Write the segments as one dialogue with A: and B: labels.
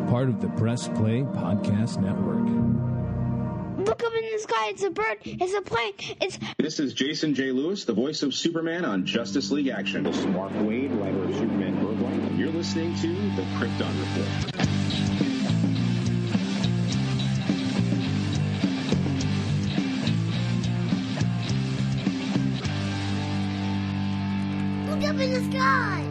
A: part of the Press Play Podcast Network.
B: Look up in the sky. It's a bird. It's a plane.
C: This is Jason J. Lewis, the voice of Superman on Justice League Action. This is Mark Wade, writer of Superman Worldwide, and you're listening to the Krypton Report.
B: Look up in the sky.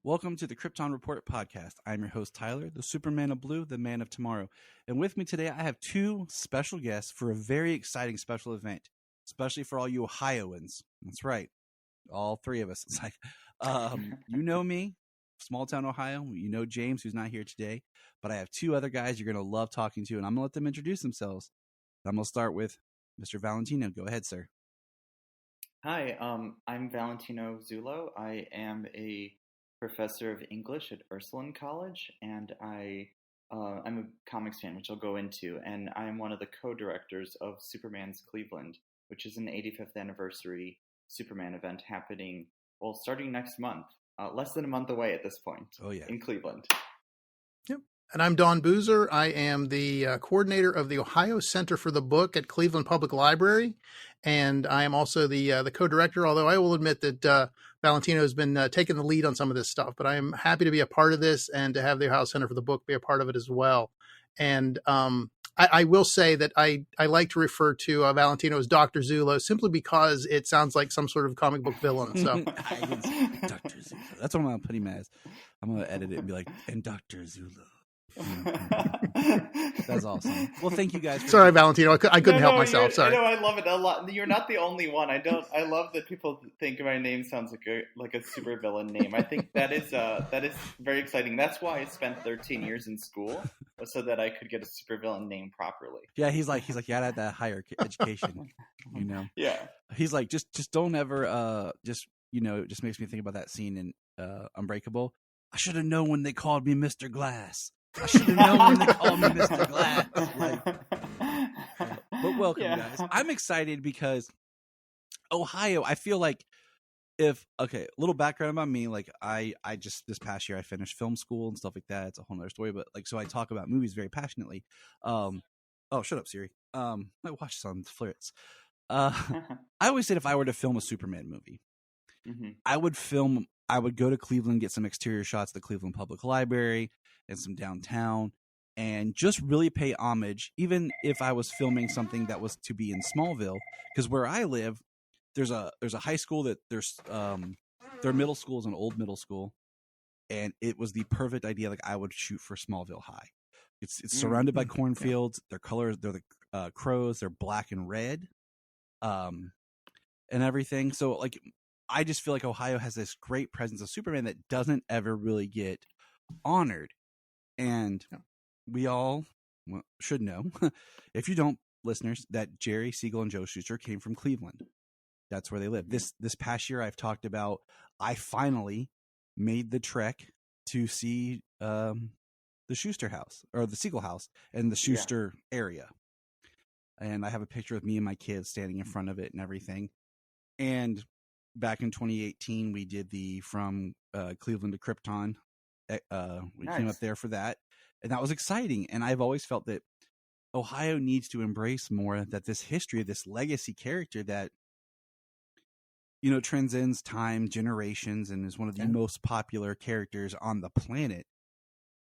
D: Welcome to the Krypton Report podcast. I'm your host, Tyler, the Superman of Blue, the Man of Tomorrow. And with me today, I have two special guests for a very exciting special event, especially for all you Ohioans. That's right. All three of us. It's like, you know me, small town Ohio. You know James, who's not here today. But I have two other guys you're going to love talking to, and I'm going to let them introduce themselves. I'm going to start with Mr. Valentino. Go ahead, sir.
E: Hi, I'm Valentino Zullo. I am a professor of English at Ursuline College, and I'm a comics fan, which I'll go into, and I'm one of the co-directors of Superman's Cleveland, which is an 85th anniversary Superman event happening, well, starting next month, less than a month away at this point.
D: Oh, yeah.
E: In Cleveland.
F: Yep. And I'm Don Boozer. I am the coordinator of the Ohio Center for the Book at Cleveland Public Library, and I am also the co-director, although I will admit that Valentino has been taking the lead on some of this stuff, but I am happy to be a part of this and to have the Ohio Center for the Book be a part of it as well. And I will say that I like to refer to Valentino as Dr. Zullo simply because it sounds like some sort of comic book villain. So
D: Dr. Zullo. That's what I'm going to put him as. I'm going to edit it and be like, and Dr. Zullo. That's awesome. Well, thank you guys.
F: Sorry, Valentino. I couldn't help myself. Sorry.
E: I love it a lot. You're not the only one. I love that people think my name sounds like a super villain name. I think that is very exciting. That's why I spent 13 years in school, so that I could get a super villain name properly.
D: Yeah, he's like, you gotta have that higher education, you know.
E: Yeah.
D: He's like, just don't ever, just makes me think about that scene in Unbreakable. I should have known when they called me Mr. Glass. I should have known when they called me Mr. Glass. But welcome, guys. I'm excited because Ohio, I feel like a little background about me. Like I just, this past year, I finished film school and stuff like that. It's a whole nother story, but like, so I talk about movies very passionately. Oh, shut up, Siri. I watch some flirts. I always said if I were to film a Superman movie, I would go to Cleveland, get some exterior shots of the Cleveland Public Library and some downtown, and just really pay homage, even if I was filming something that was to be in Smallville, because where I live, there's a high school that their middle school is an old middle school, and it was the perfect idea. Like I would shoot for Smallville High. It's surrounded by cornfields. Their colors, they're the crows. They're black and red, and everything. So like, I just feel like Ohio has this great presence of Superman that doesn't ever really get honored. And we all should know, if you don't, listeners, that Jerry Siegel and Joe Shuster came from Cleveland. That's where they live. This past year, I've talked about, I finally made the trek to see the Shuster house, or the Siegel house, and the Shuster area. And I have a picture of me and my kids standing in front of it and everything. And back in 2018, we did the From Cleveland to Krypton. We came up there for that, and that was exciting. And I've always felt that Ohio needs to embrace more that this history, this legacy character that, transcends time, generations, and is one of the most popular characters on the planet,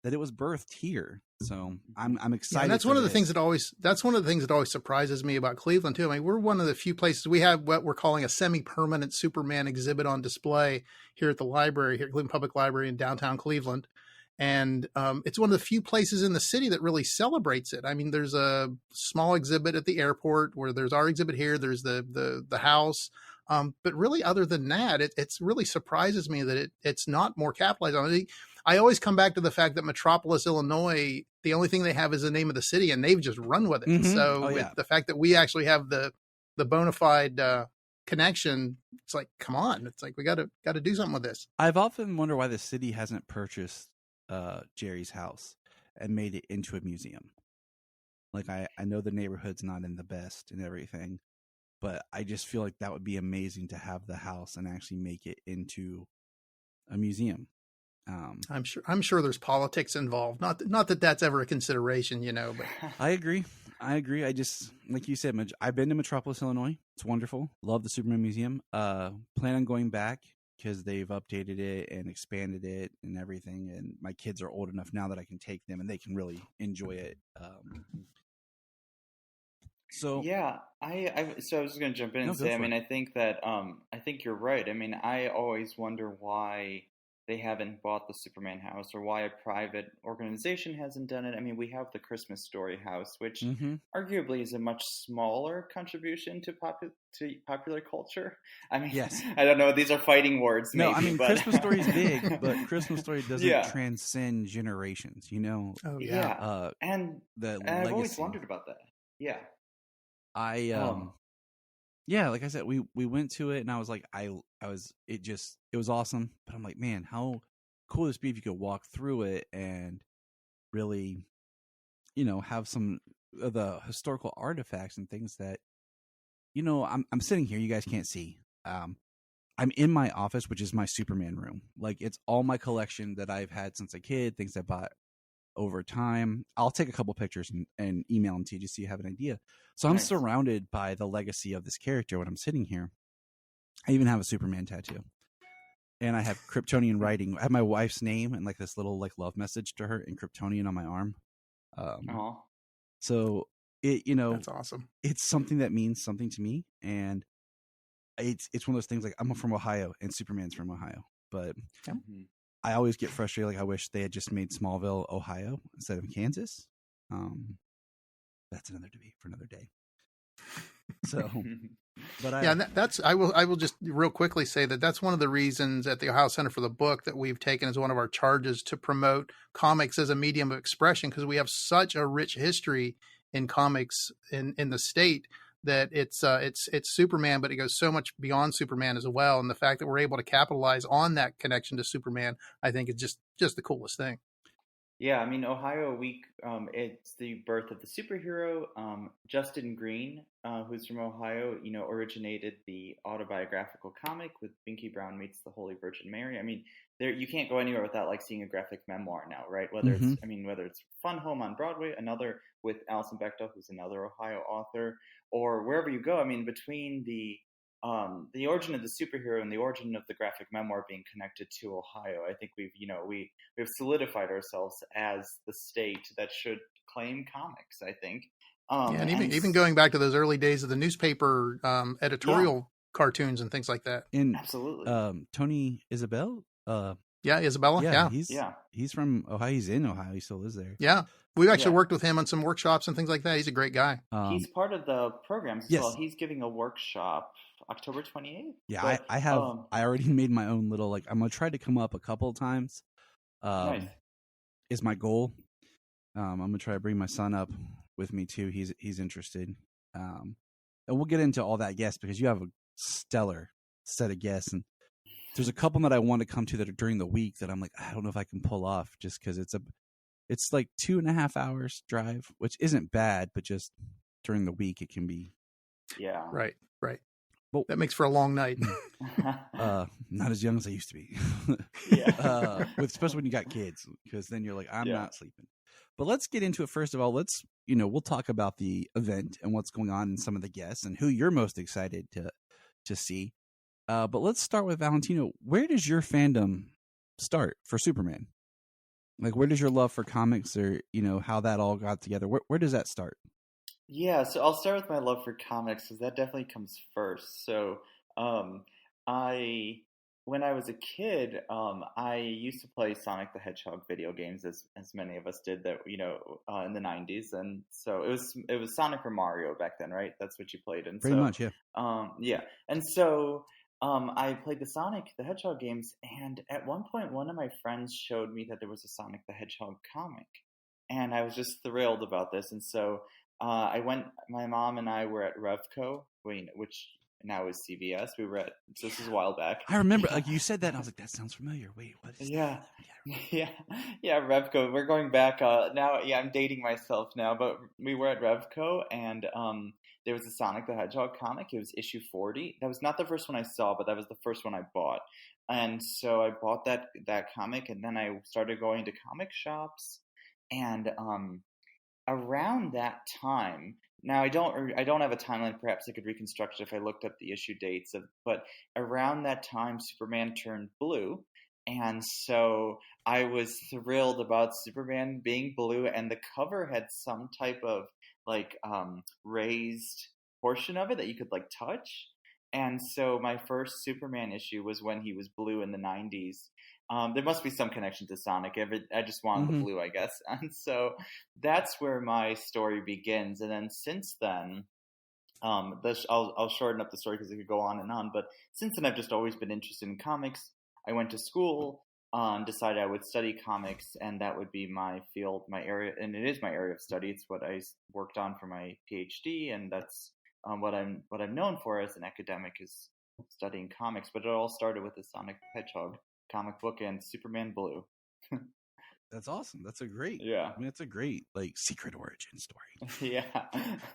D: that it was birthed here. So I'm excited.
F: And that's one of the things that always surprises me about Cleveland too. I mean, we're one of the few places we have what we're calling a semi-permanent Superman exhibit on display here at the library, here at Cleveland Public Library in downtown Cleveland. And it's one of the few places in the city that really celebrates it. I mean, there's a small exhibit at the airport where there's our exhibit here. There's the house. But really, other than that, it's really surprises me that it's not more capitalized on. I always come back to the fact that Metropolis, Illinois, the only thing they have is the name of the city, and they've just run with it. So the fact that we actually have the bona fide connection, it's like, come on, it's like we got to do something with this.
D: I've often wondered why the city hasn't purchased Jerry's house and made it into a museum. Like I know the neighborhood's not in the best and everything, but I just feel like that would be amazing to have the house and actually make it into a museum.
F: I'm sure there's politics involved. Not that that's ever a consideration, but
D: I agree. I just, like you said, I've been to Metropolis, Illinois. It's wonderful. Love the Superman Museum. Plan on going back because they've updated it and expanded it and everything. And my kids are old enough now that I can take them and they can really enjoy it. So
E: yeah, so I was just gonna jump in and say, I mean, I think that I think you're right. I mean, I always wonder why they haven't bought the Superman house or why a private organization hasn't done it. I mean, we have the Christmas Story house, which arguably is a much smaller contribution to popular culture. I mean,
D: yes.
E: I don't know, these are fighting words.
D: No,
E: maybe,
D: I mean,
E: but...
D: Christmas Story is big, but Christmas Story doesn't
E: Yeah.
D: transcend generations,
F: Oh
E: yeah. And I've always wondered about that. Yeah.
D: Yeah, like I said, we went to it and I was like, it was awesome. But I'm like, man, how cool would this be if you could walk through it and really, have some of the historical artifacts and things that, I'm sitting here, you guys can't see. I'm in my office, which is my Superman room. Like, it's all my collection that I've had since a kid, things I bought over time. I'll take a couple pictures and email them to you just so you have an idea. So I'm surrounded by the legacy of this character when I'm sitting here. I even have a Superman tattoo. And I have Kryptonian writing. I have my wife's name and like this little like love message to her in Kryptonian on my arm. So it,
F: that's awesome.
D: It's something that means something to me. And it's one of those things, like, I'm from Ohio and Superman's from Ohio, but I always get frustrated. Like, I wish they had just made Smallville, Ohio instead of Kansas. That's another debate for another day. So, but
F: I will just real quickly say that's one of the reasons at the Ohio Center for the Book that we've taken as one of our charges to promote comics as a medium of expression, because we have such a rich history in comics in the state that it's Superman, but it goes so much beyond Superman as well. And the fact that we're able to capitalize on that connection to Superman, I think is just the coolest thing.
E: Yeah, I mean, Ohio Week, it's the birth of the superhero. Justin Green, who's from Ohio, originated the autobiographical comic with Binky Brown Meets the Holy Virgin Mary. I mean, you can't go anywhere without like seeing a graphic memoir now, right? Whether it's Fun Home on Broadway, another with Alison Bechdel, who's another Ohio author, or wherever you go. I mean, between the origin of the superhero and the origin of the graphic memoir being connected to Ohio, I think we've solidified ourselves as the state that should claim comics, I think.
F: And even going back to those early days of the newspaper editorial cartoons and things like that.
D: And
E: absolutely.
D: Tony Isabel.
F: Isabella. Yeah.
D: He's from Ohio. He's in Ohio. He still lives there.
F: Yeah. We've actually worked with him on some workshops and things like that. He's a great guy.
E: He's part of the programs as well. He's giving a workshop October 28th.
D: Yeah,
E: but,
D: I have. I already made my own little, like, I'm going to try to come up a couple of times.
E: Nice.
D: Is my goal. I'm going to try to bring my son up with me too. He's interested. And we'll get into all that guests, because you have a stellar set of guests, and there's a couple that I want to come to that are during the week that I'm like, I don't know if I can pull off, just because it's like 2.5 hours drive, which isn't bad, but just during the week it can be.
E: Yeah.
F: Right.
D: Well,
F: that makes for a long night.
D: Not as young as I used to be.
E: Yeah.
D: Especially when you got kids, because then you're like, I'm not sleeping. But let's get into it. First of all, we'll talk about the event and what's going on and some of the guests and who you're most excited to see. But let's start with Valentino. Where does your fandom start for Superman? Like, where does your love for comics, or how that all got together? Where does that start?
E: Yeah, so I'll start with my love for comics, because that definitely comes first. So, when I was a kid, I used to play Sonic the Hedgehog video games, as many of us did that, in the 90s. And so it was Sonic or Mario back then, right? That's what you played. And
D: Pretty much, yeah.
E: Yeah. And so I played the Sonic the Hedgehog games, and at one point, one of my friends showed me that there was a Sonic the Hedgehog comic, and I was just thrilled about this. And so my mom and I were at Revco, which now is CVS. So this is a while back.
D: I remember, like, you said that, and I was like, that sounds familiar. Wait, what is that?
E: Yeah, Revco. We're going back now. Yeah, I'm dating myself now, but we were at Revco, and there was a Sonic the Hedgehog comic. It was issue 40. That was not the first one I saw, but that was the first one I bought. And so I bought that comic, and then I started going to comic shops, and around that time. Now I don't have a timeline. Perhaps I could reconstruct it if I looked up the issue dates of. But around that time, Superman turned blue, and so I was thrilled about Superman being blue, and the cover had some type of like raised portion of it that you could like touch. And so my first Superman issue was when he was blue in the 90s. There must be some connection to Sonic. I just wanted the blue, I guess. And so that's where my story begins. And then since then, I'll shorten up the story because it could go on and on. But since then, I've just always been interested in comics. I went to school, decided I would study comics, and that would be my field, my area. And it is my area of study. It's what I worked on for my PhD, and that's what I'm known for as an academic is studying comics. But it all started with the Sonic the Hedgehog comic book and Superman Blue.
D: That's awesome. That's a great.
E: Yeah.
D: I mean, it's a great like secret origin story.
E: Yeah.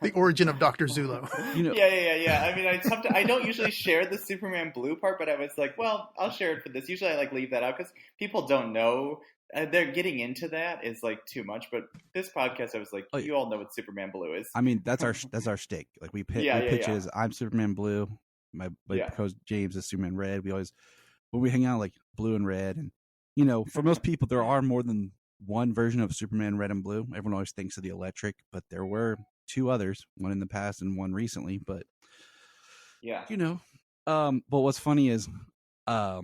F: The origin of Dr. Zulo.
D: You know.
E: Yeah. I mean, I don't usually share the Superman Blue part, but I was like, well, I'll share it for this. Usually, I like leave that out because people don't know. They're getting into that is like too much. But this podcast, I was like, you all know what Superman Blue is.
D: I mean, that's our shtick. Like we pitch it as I'm Superman Blue. My co-host James is Superman Red. We always when we hang out like blue and red, and you know, for most people, there are more than one version of Superman Red and Blue. Everyone always thinks of the electric, but there were two others, one in the past and one recently. But
E: yeah,
D: you know, but what's funny is, I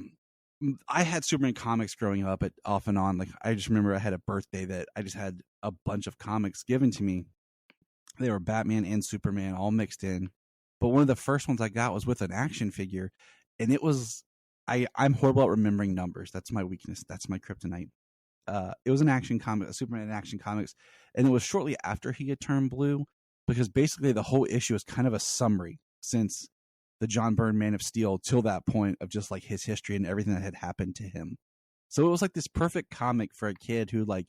D: had Superman comics growing up off and on. Like I just remember I had a birthday that I just had a bunch of comics given to me. They were Batman and Superman all mixed in. But one of the first ones I got was with an action figure, and it was. I'm horrible at remembering numbers. That's my weakness. That's my kryptonite. It was an action comic, a Superman in Action Comics, and it was shortly after he had turned blue, because basically the whole issue is kind of a summary since the John Byrne Man of Steel till that point of just like his history and everything that had happened to him. So it was like this perfect comic for a kid who like,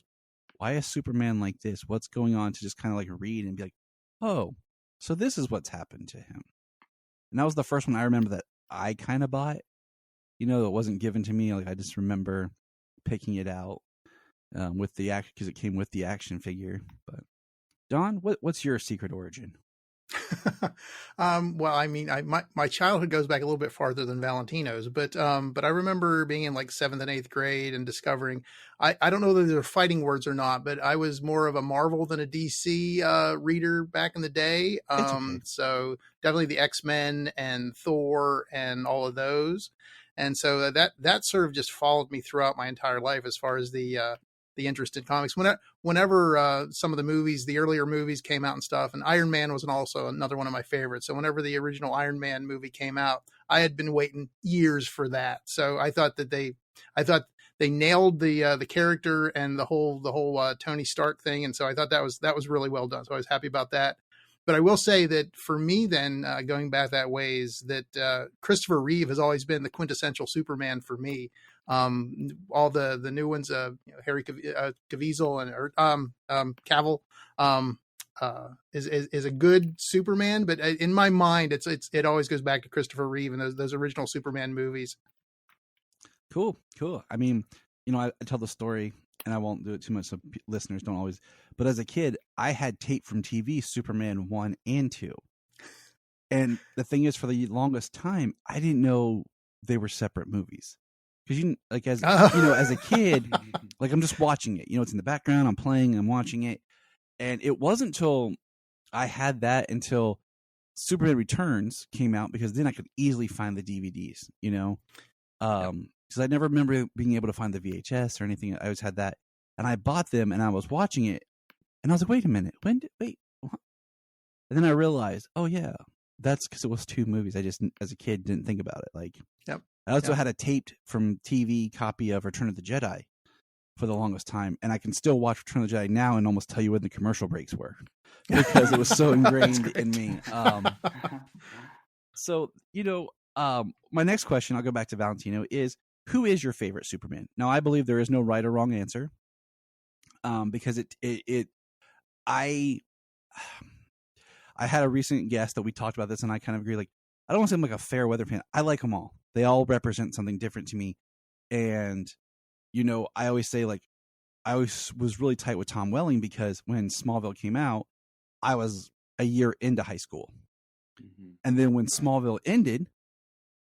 D: why is Superman like this? What's going on? To just kind of like read and be like, oh, so this is what's happened to him. And that was the first one I remember that I kind of bought. You know, it wasn't given to me. Like I just remember picking it out with the act because it came with the action figure. But Don, what's your secret origin?
F: Well, I mean, my childhood goes back a little bit farther than Valentino's, but I remember being in like 7th and 8th grade and discovering, I don't know whether they're fighting words or not, but I was more of a Marvel than a DC reader back in the day.
D: Okay.
F: So definitely the X-Men and Thor and all of those. And so that sort of just followed me throughout my entire life as far as the interest in comics. Whenever some of the movies, the earlier movies came out and stuff, and Iron Man was also another one of my favorites. So whenever the original Iron Man movie came out, I had been waiting years for that. So I thought they nailed the character and the whole Tony Stark thing, and so I thought that was really well done. So I was happy about that. But I will say that for me, then going back that ways, that Christopher Reeve has always been the quintessential Superman for me. All the new ones, Harry Caviezel and Cavill is a good Superman, but in my mind, it always goes back to Christopher Reeve and those original Superman movies.
D: Cool. I mean, you know, I tell the story, and I won't do it too much so listeners don't always. But as a kid, I had tape from TV Superman 1 and 2. And the thing is, for the longest time, I didn't know they were separate movies. Because as a kid, like I'm just watching it. You know, it's in the background. I'm playing. I'm watching it, and it wasn't until I had that until Superman Returns came out, because then I could easily find the DVDs. You know, because I never remember being able to find the VHS or anything. I always had that, and I bought them, and I was watching it, and I was like, "Wait a minute, what?" And then I realized, oh yeah, that's because it was two movies. I just, as a kid, didn't think about it. Like,
F: yep.
D: I also had a taped from TV copy of Return of the Jedi for the longest time, and I can still watch Return of the Jedi now and almost tell you when the commercial breaks were because it was so ingrained in me. So, you know, my next question, I'll go back to Valentino, is who is your favorite Superman? Now, I believe there is no right or wrong answer, because I had a recent guest that we talked about this, and I kind of agree. Like, I don't want to say I'm like a fair weather fan. I like them all. they all represent something different to me. And, you know, I always say, like, I always was really tight with Tom Welling because when Smallville came out, I was a year into high school.
E: Mm-hmm.
D: And then when Smallville ended,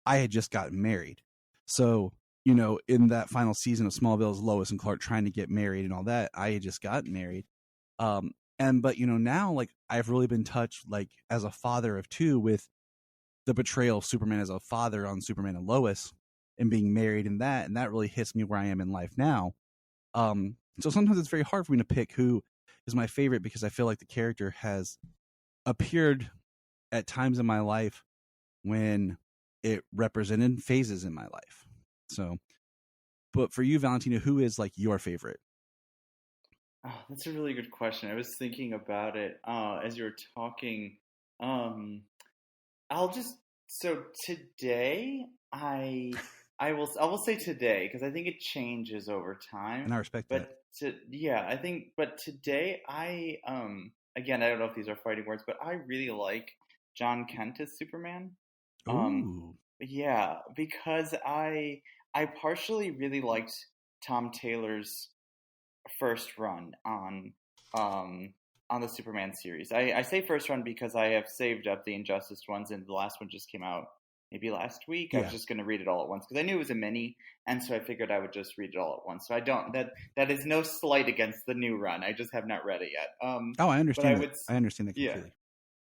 D: I had just gotten married. So, you know, in that final season of Smallville's Lois and Clark trying to get married and all that, I had just gotten married. But, you know, now, like, I've really been touched, like, as a father of two with the portrayal of Superman as a father on Superman and Lois and being married and that really hits me where I am in life now. So sometimes it's very hard for me to pick who is my favorite because I feel like the character has appeared at times in my life when it represented phases in my life. So, but for you, Valentino, who is like your favorite?
E: Oh, that's a really good question. I was thinking about it as you were talking. Today I will say today because I think it changes over time.
D: And I respect that.
E: But today again, I don't know if these are fighting words, but I really like John Kent as Superman.
D: Ooh.
E: Yeah, because I partially really liked Tom Taylor's first run on the Superman series. I say first run because I have saved up the Injustice ones, and the last one just came out maybe last week.
D: Yeah.
E: I was just going to read it all at once because I knew it was a mini, and so I figured I would just read it all at once. So I don't that is no slight against the new run. I just have not read it yet.
D: I understand. I understand that
E: yeah.
D: completely.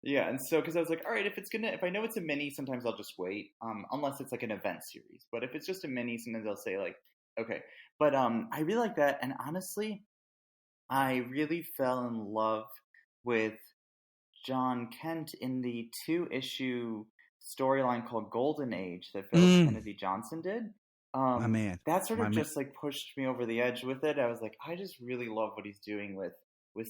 E: Yeah, and so because I was like, all right, if I know it's a mini, sometimes I'll just wait, unless it's like an event series. But if it's just a mini, sometimes I'll say like, okay. But I really like that, and honestly, I really fell in love with John Kent in the 2-issue storyline called Golden Age that Philip Kennedy Johnson did.
D: My man.
E: That sort of just like pushed me over the edge with it. I was like, I just really love what he's doing with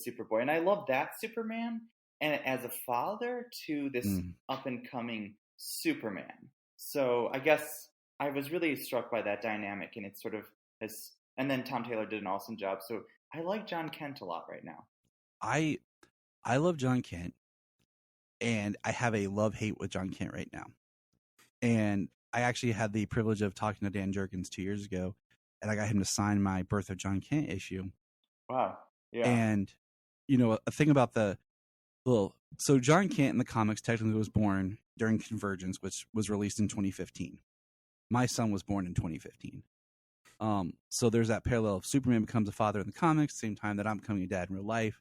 E: Superboy, and I love that Superman. And as a father to this up and coming Superman. So I guess I was really struck by that dynamic, and it sort of has. And then Tom Taylor did an awesome job. So I like John Kent a lot right now.
D: I love John Kent, and I have a love-hate with John Kent right now. And I actually had the privilege of talking to Dan Jerkins 2 years ago, and I got him to sign my Birth of John Kent issue.
E: Wow. Yeah.
D: And, you know, a thing about so John Kent in the comics technically was born during Convergence, which was released in 2015. My son was born in 2015. So there's that parallel of Superman becomes a father in the comics, same time that I'm becoming a dad in real life.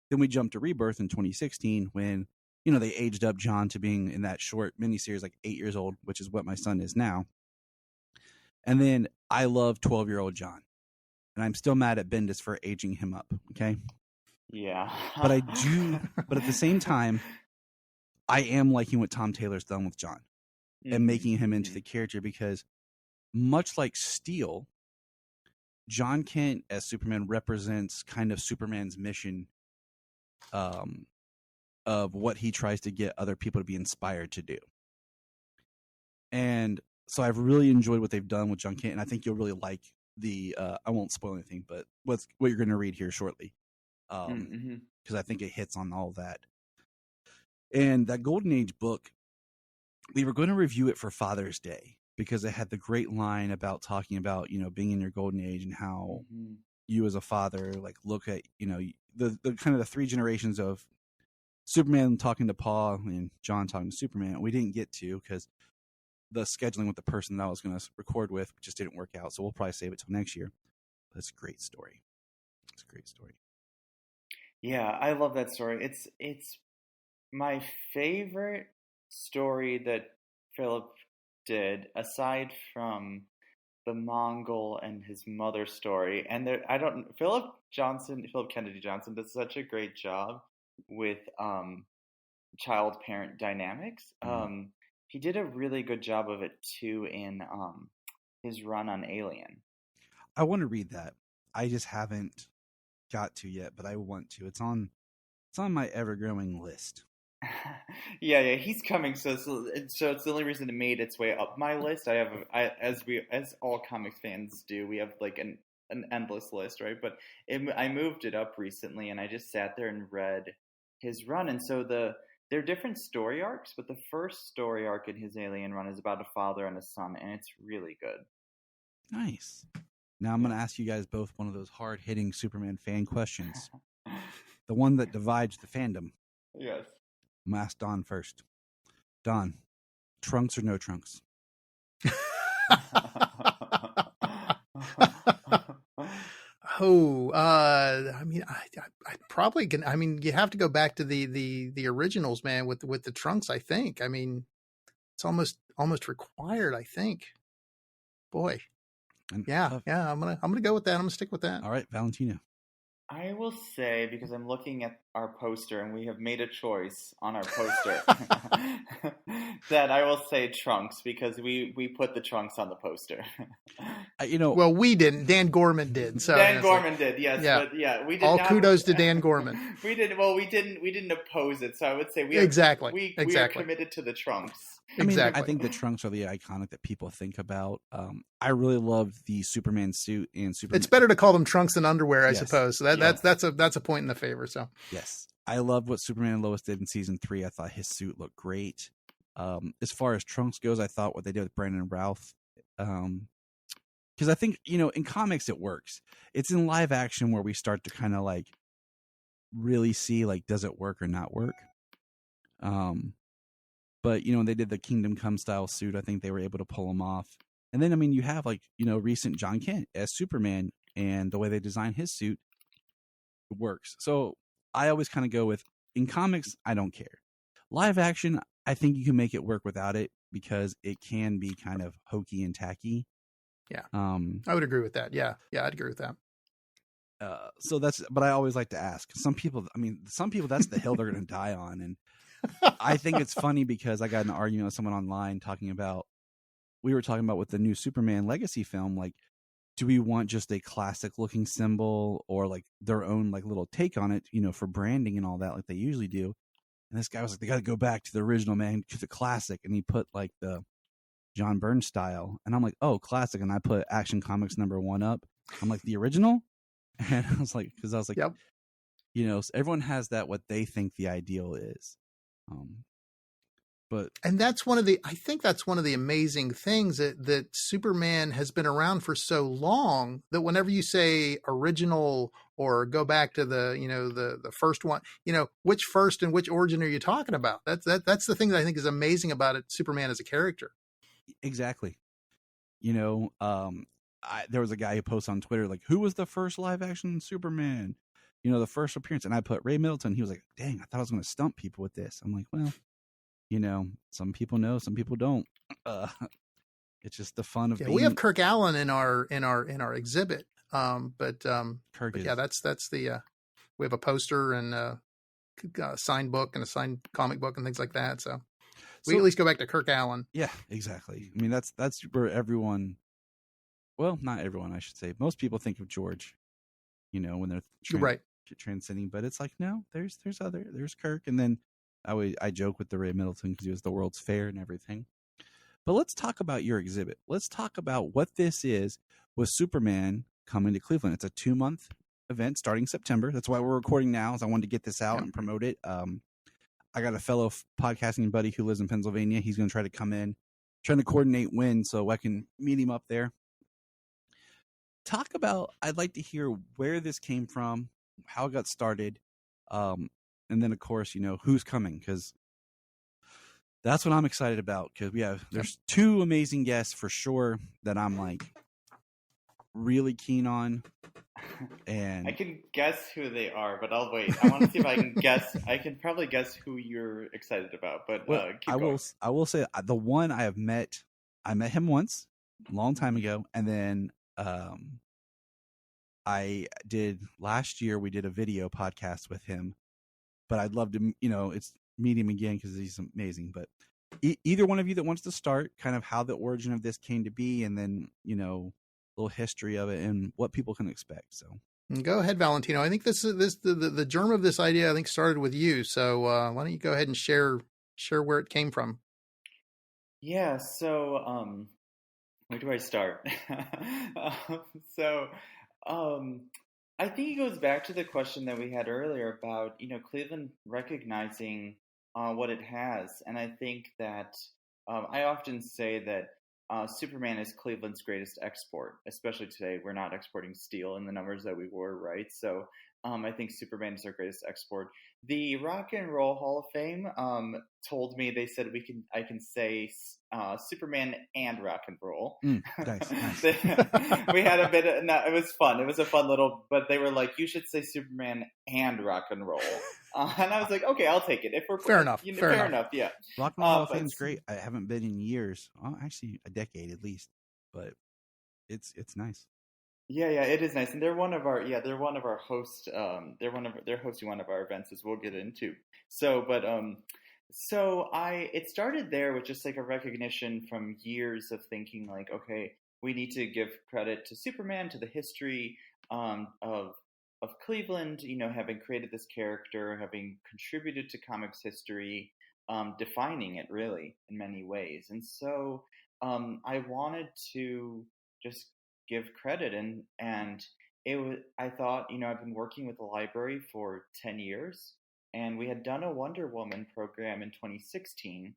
D: Then we jump to Rebirth in 2016 when, you know, they aged up John to being in that short miniseries, like 8 years old, which is what my son is now. And then I love 12-year-old John. And I'm still mad at Bendis for aging him up, okay?
E: Yeah.
D: But at the same time, I am liking what Tom Taylor's done with John and making him into the character because much like Steel, John Kent as Superman represents kind of Superman's mission of what he tries to get other people to be inspired to do. And so I've really enjoyed what they've done with John Kent, and I think you'll really like I won't spoil anything, but what you're going to read here shortly. Because I think it hits on all that. And that Golden Age book, we were going to review it for Father's Day because it had the great line about talking about, you know, being in your golden age and how you as a father, like, look at, you know, the kind of the 3 generations of Superman talking to Pa and John talking to Superman. We didn't get to because the scheduling with the person that I was going to record with just didn't work out. So we'll probably save it till next year. But it's a great story. It's a great story.
E: Yeah, I love that story. It's my favorite story that Philip did, aside from the Mongol and his mother story. And Philip Kennedy Johnson does such a great job with child-parent dynamics. He did a really good job of it too in his run on Alien.
D: I want to read that. I just haven't got to yet, but I want to. It's on my ever-growing list.
E: yeah, he's coming. So it's the only reason it made its way up my list. As all comics fans do, we have like an endless list, right? But I moved it up recently, and I just sat there and read his run. And so they're different story arcs, but the first story arc in his Alien run is about a father and a son, and it's really good.
D: Nice. Now I'm going to ask you guys both one of those hard-hitting Superman fan questions. The one that divides the fandom.
E: Yes.
D: I'm going to ask Don first. Don, trunks or no trunks?
F: I mean, I probably can. I mean, you have to go back to the originals, man, with the trunks. I think. I mean, it's almost required. I think. Boy, yeah. I'm gonna go with that. I'm gonna stick with that.
D: All right, Valentino.
E: I will say, because I'm looking at our poster and we have made a choice on our poster, that I will say trunks, because we put the trunks on the poster.
F: Well, we didn't. Dan Gorman did. So
E: Dan Gorman did, yes.
F: Yeah.
E: But yeah, we did.
F: All kudos to Dan Gorman.
E: We didn't oppose it. So I would say we are committed to the trunks.
F: Exactly.
D: I think the trunks are the iconic that people think about. I really love the Superman suit and Superman.
F: It's better to call them trunks than underwear, I suppose. So that's a point in the favor. So
D: yes, I love what Superman and Lois did in season 3. I thought his suit looked great. As far as trunks goes, I thought what they did with Brandon and Routh, because I think in comics it works. It's in live action where we start to kind of like really see like, does it work or not work. But when they did the Kingdom Come style suit, I think they were able to pull them off. And then you have like recent John Kent as Superman, and the way they design his suit works. So I always kind of go with, in comics, I don't care. Live action, I think you can make it work without it, because it can be kind of hokey and tacky.
F: Yeah. I would agree with that. Yeah, I'd agree with that.
D: But I always like to ask some people, that's the hill they're going to die on. And I think it's funny because I got in an argument with someone online we were talking about with the new Superman Legacy film, like, do we want just a classic looking symbol or like their own like little take on it, for branding and all that, like they usually do. And this guy was like, they got to go back to the original, man, to the classic. And he put like the John Byrne style. And I'm like, oh, classic. And I put Action Comics #1 up. I'm like, the original? And I was like, yep. Everyone has what they think the ideal is.
F: And that's I think that's one of the amazing things that Superman has been around for so long that whenever you say original or go back to the first one, which first and which origin are you talking about? That's the thing that I think is amazing about it, Superman as a character.
D: Exactly. There was a guy who posts on Twitter, like, who was the first live action Superman? The first appearance. And I put Ray Middleton. He was like, dang, I thought I was going to stump people with this. I'm like, well, some people know, some people don't. It's just the fun of
F: we have Kirk Allen in our exhibit. But
D: yeah,
F: that's the we have a poster and a signed book and a signed comic book and things like that. So we at least go back to Kirk Allen.
D: Yeah, exactly. I mean, that's where everyone, well, not everyone, I should say, most people think of George, when they're
F: right.
D: transcending, but it's like, no, there's Kirk. And then I joke with the Ray Middleton because he was the World's Fair and everything. But let's talk about your exhibit. Let's talk about what this is with Superman coming to Cleveland. It's a 2-month event starting September. That's why we're recording now, is I wanted to get this out and promote it. I got a fellow podcasting buddy who lives in Pennsylvania. He's going to try to come in, trying to coordinate when so I can meet him up there. I'd like to hear where this came from, how it got started, and then, of course, who's coming, because that's what I'm excited about, because there's 2 amazing guests for sure that I'm like really keen on. And
E: I can guess who they are, but I'll wait. I want to see if I can guess. I can probably guess who you're excited about, but keep going.
D: I will say the one I met him once a long time ago, and then I did last year. We did a video podcast with him, but I'd love to, it's meet him again because he's amazing. But either one of you that wants to start, kind of how the origin of this came to be, and then a little history of it and what people can expect. So
F: go ahead, Valentino. I think the germ of this idea, I think, started with you. So why don't you go ahead and share where it came from?
E: Yeah. So where do I start? I think it goes back to the question that we had earlier about, Cleveland recognizing what it has. And I think that I often say that Superman is Cleveland's greatest export, especially today. We're not exporting steel in the numbers that we were, right? So I think Superman is our greatest export. The Rock and Roll Hall of Fame told me, they said I can say Superman and rock and roll.
D: Nice.
E: We had a bit of, no, it was fun. It was a fun little, but they were like, you should say Superman and rock and roll. And I was like, okay, I'll take it. If we're
F: fair enough,
E: fair enough, yeah.
D: Rock and Roll Hall of Fame's great. I haven't been in years. Actually, a decade at least, but it's nice.
E: Yeah, it is nice, and they're one of our hosts. They're hosting one of our events, as we'll get into. So, but it started there with just like a recognition from years of thinking like, okay, we need to give credit to Superman, to the history of Cleveland, having created this character, having contributed to comics history, defining it really in many ways. And so I wanted to just give credit, and I thought, I've been working with the library for 10 years, and we had done a Wonder Woman program in 2016,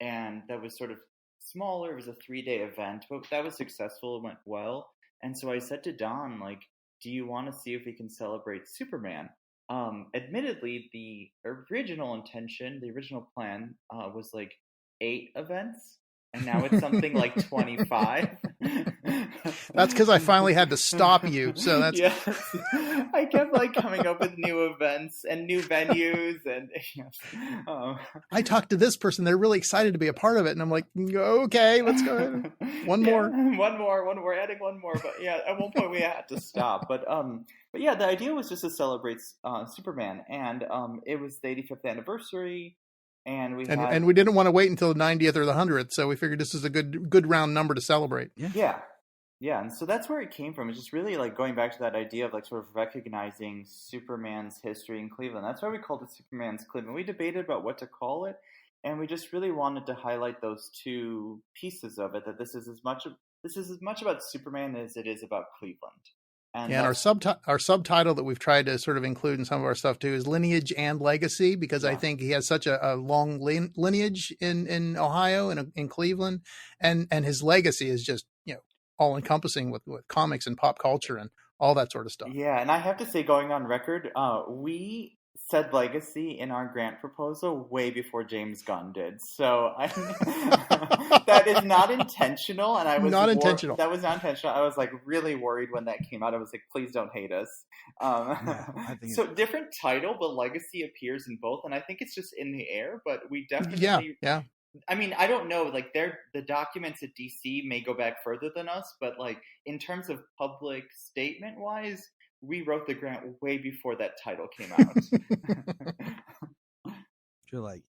E: and that was sort of smaller. It was a 3-day event, but that was successful. It went well. And so I said to Don, like, do you want to see if we can celebrate Superman? Admittedly, the original intention, the original plan was like 8 events, and now it's something like 25.
F: That's because I finally had to stop you. So that's
E: yes. I kept like coming up with new events and new venues, and
F: I talked to this person. They're really excited to be a part of it, and I'm like, okay, let's go ahead. One more, adding one more. But yeah, at one point we had to stop. But yeah, the idea was just to celebrate Superman, and it was the 85th anniversary. And we didn't want to wait until the 90th or the 100th, so we figured this is a good round number to celebrate.
E: Yeah, and so that's where it came from. It's just really like going back to that idea of like sort of recognizing Superman's history in Cleveland. That's why we called it Superman's Cleveland. We debated about what to call it, and we just really wanted to highlight those two pieces of it. That this is as much about Superman as it is about Cleveland. And
F: our subtitle that we've tried to sort of include in some of our stuff too is Lineage and Legacy, because I think he has such a long lineage in Ohio and in Cleveland, and his legacy is just all encompassing with comics and pop culture and all that sort of stuff.
E: Yeah, and I have to say, going on record, we said legacy in our grant proposal way before James Gunn did. So that is not intentional, and I was
F: not intentional.
E: That was not intentional. I was like really worried when that came out. I was like, please don't hate us. So different title, but legacy appears in both, and I think it's just in the air. But we definitely,
F: yeah.
E: I mean, I don't know. Like, the documents at DC may go back further than us, but like in terms of public statement wise, we wrote the grant way before that title came out.
D: You're like,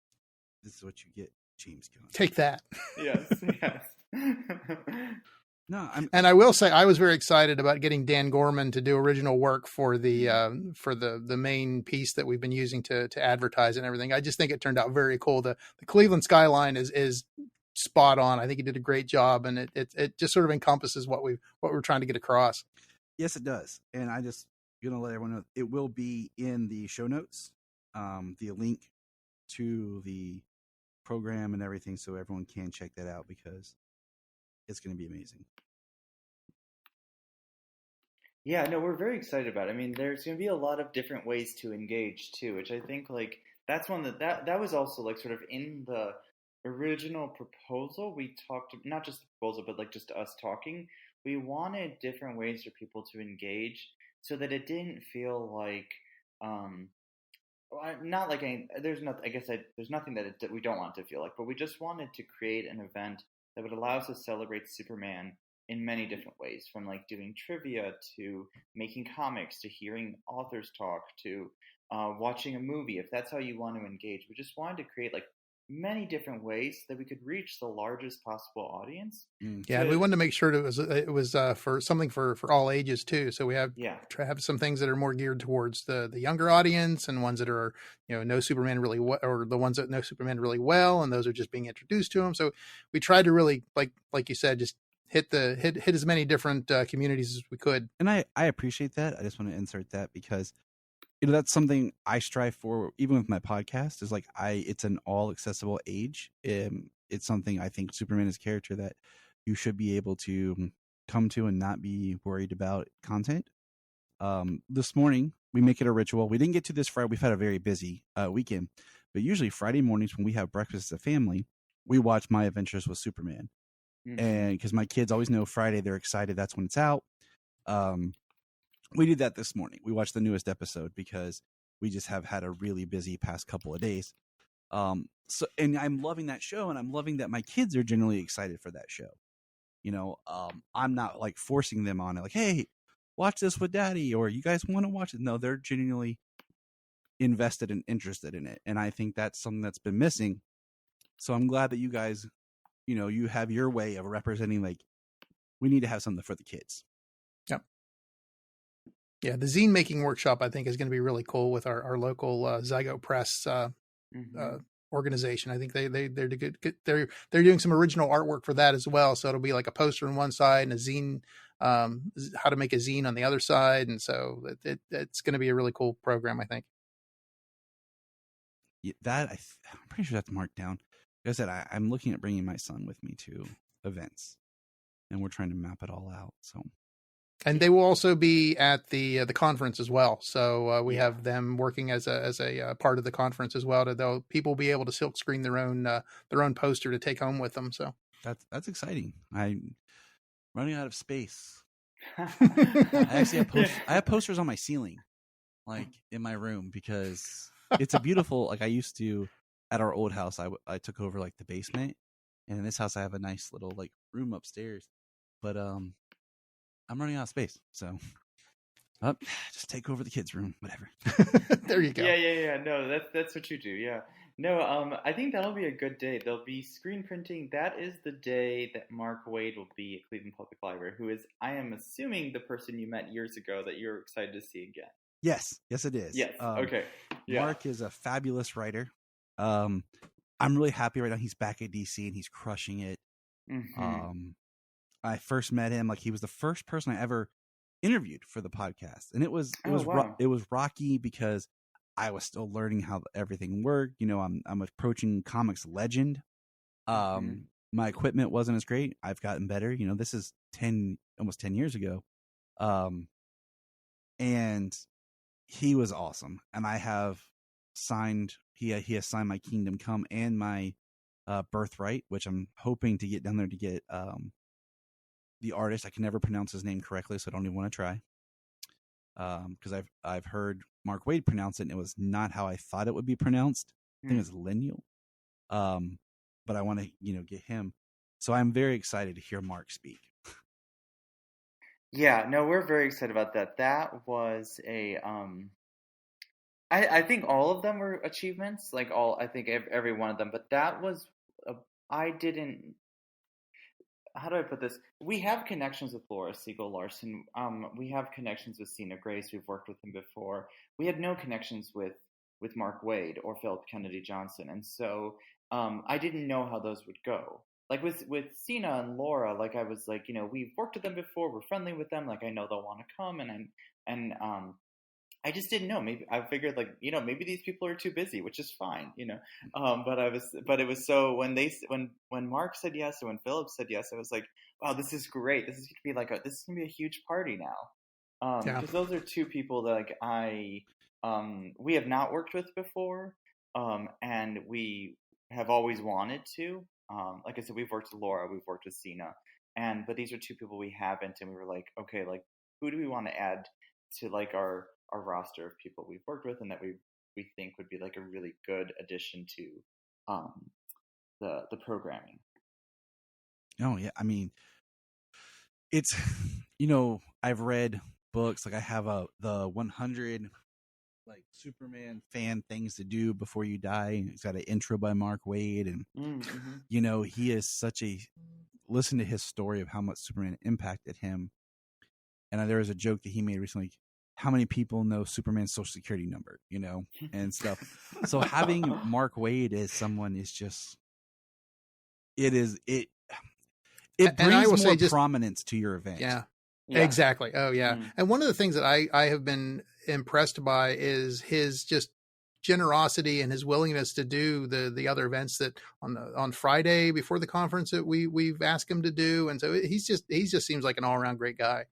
D: this is what you get, James Gunn.
F: Take that.
E: Yes.
F: No, and I will say I was very excited about getting Dan Gorman to do original work for the main piece that we've been using to advertise and everything. I just think it turned out very cool. The Cleveland skyline is spot on. I think he did a great job, and it just sort of encompasses what we're trying to get across.
D: Yes, it does. And I just gonna let everyone know it will be in the show notes, the link to the program and everything, so everyone can check that out because it's going to be amazing.
E: Yeah, no, we're very excited about it. I mean, there's going to be a lot of different ways to engage too, which I think like that's one that was also like sort of in the original proposal. We talked not just the proposal, but like just us talking. We wanted different ways for people to engage so that it didn't feel like not like there's nothing that we don't want it to feel like, but we just wanted to create an event that would allow us to celebrate Superman in many different ways, from like doing trivia to making comics to hearing authors talk to watching a movie, if that's how you want to engage. We just wanted to create like many different ways that we could reach the largest possible audience.
F: Yeah, and we wanted to make sure it was for something for all ages too. So we have try to have some things that are more geared towards the younger audience, and ones that are know Superman really well, or the ones that know Superman really well, and those are just being introduced to him. So we tried to really like you said, just hit as many different communities as we could.
D: And I appreciate that. I just want to insert that because that's something I strive for, even with my podcast. Is like it's an all accessible age. It's something I think Superman is a character that you should be able to come to and not be worried about content. This morning we make it a ritual. We didn't get to this Friday. We've had a very busy weekend, but usually Friday mornings when we have breakfast as a family, we watch My Adventures with Superman. And because my kids always know Friday, they're excited. That's when it's out. We did that this morning. We watched the newest episode because we just have had a really busy past couple of days. And I'm loving that show, and I'm loving that my kids are generally excited for that show. I'm not like forcing them on it, like, hey, watch this with daddy, or you guys want to watch it. No, they're genuinely invested and interested in it. And I think that's something that's been missing. So I'm glad that you guys, you have your way of representing, like, we need to have something for the kids.
F: Yep. Yeah. The zine making workshop, I think, is going to be really cool with our local Zygo Press organization. I think they're good. They're doing some original artwork for that as well. So it'll be like a poster on one side and a zine, how to make a zine on the other side. And so it's going to be a really cool program, I think.
D: Yeah, I'm pretty sure that's marked down. Like I said, I'm looking at bringing my son with me to events, and we're trying to map it all out. So,
F: and they will also be at the conference as well. So we have them working as a part of the conference as well. Though people will be able to silk screen their own poster to take home with them. So
D: that's exciting. I'm running out of space. I actually have posters on my ceiling, like in my room, because it's a beautiful, like I used to at our old house, I took over like the basement, and in this house I have a nice little like room upstairs, but I'm running out of space, so just take over the kids' room, whatever.
F: There you go.
E: Yeah. No, that's what you do. Yeah. No, I think that'll be a good day. There'll be screen printing. That is the day that Mark Wade will be at Cleveland Public Library, who is, I am assuming, the person you met years ago that you're excited to see again.
D: Yes, it is.
E: Yes. Okay. Yeah.
D: Mark is a fabulous writer. I'm really happy right now. He's back at DC and he's crushing it. I first met him, like he was the first person I ever interviewed for the podcast, and it was rocky because I was still learning how everything worked. I'm approaching comics legend. My equipment wasn't as great. I've gotten better. This is almost 10 years ago. And he was awesome. And I have signed, he has signed my Kingdom Come and my Birthright, which I'm hoping to get down there to get the artist. I can never pronounce his name correctly, so I don't even want to try. Because I've heard Mark Wade pronounce it, and it was not how I thought it would be pronounced. I think it's Lineage. But I want to, get him. So I'm very excited to hear Mark speak.
E: Yeah, no, we're very excited about that. That was I think all of them were achievements, I think every one of them. But that was, how do I put this? We have connections with Laura Siegel-Larson. We have connections with Cena Grace. We've worked with him before. We had no connections with Mark Wade or Philip Kennedy Johnson. And so I didn't know how those would go. Like with Cena and Laura, like I was like, we've worked with them before. We're friendly with them. Like I know they'll want to come. And I just didn't know. Maybe I figured maybe these people are too busy, which is fine, but it was so when Mark said yes and when Philip said yes, I was like, wow, this is great. This is going to be a huge party now. Because those are two people that we have not worked with before. And we have always wanted to, like I said, we've worked with Laura, we've worked with Cena, but these are two people we haven't. And we were like, okay, like who do we want to add to like our roster of people we've worked with and that we think would be like a really good addition to the programming.
D: Oh yeah, I mean, it's I've read books, like I have the 100 like Superman fan things to do before you die. It's got an intro by Mark Wade, and he is such a listen to his story of how much Superman impacted him. And there was a joke that he made recently. How many people know Superman's social security number, and stuff. So having Mark Wade as someone is just, it brings more prominence to your event.
F: Yeah.
E: Yeah.
F: Exactly. Oh yeah. And one of the things that I have been impressed by is his just generosity and his willingness to do the other events that on Friday before the conference that we've asked him to do. And so he just seems like an all around great guy.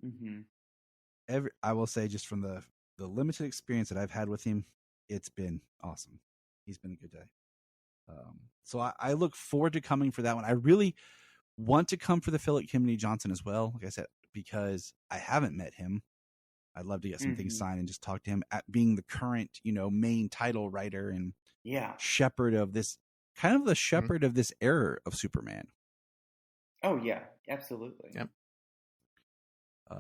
D: I will say, just from the limited experience that I've had with him, it's been awesome. He's been a good day. So I look forward to coming for that one. I really want to come for the Philip Kennedy Johnson as well, like I said, because I haven't met him. I'd love to get some things signed and just talk to him, at being the current, main title writer and shepherd of this, kind of the shepherd of this era of Superman.
E: Oh yeah, absolutely.
F: Yep.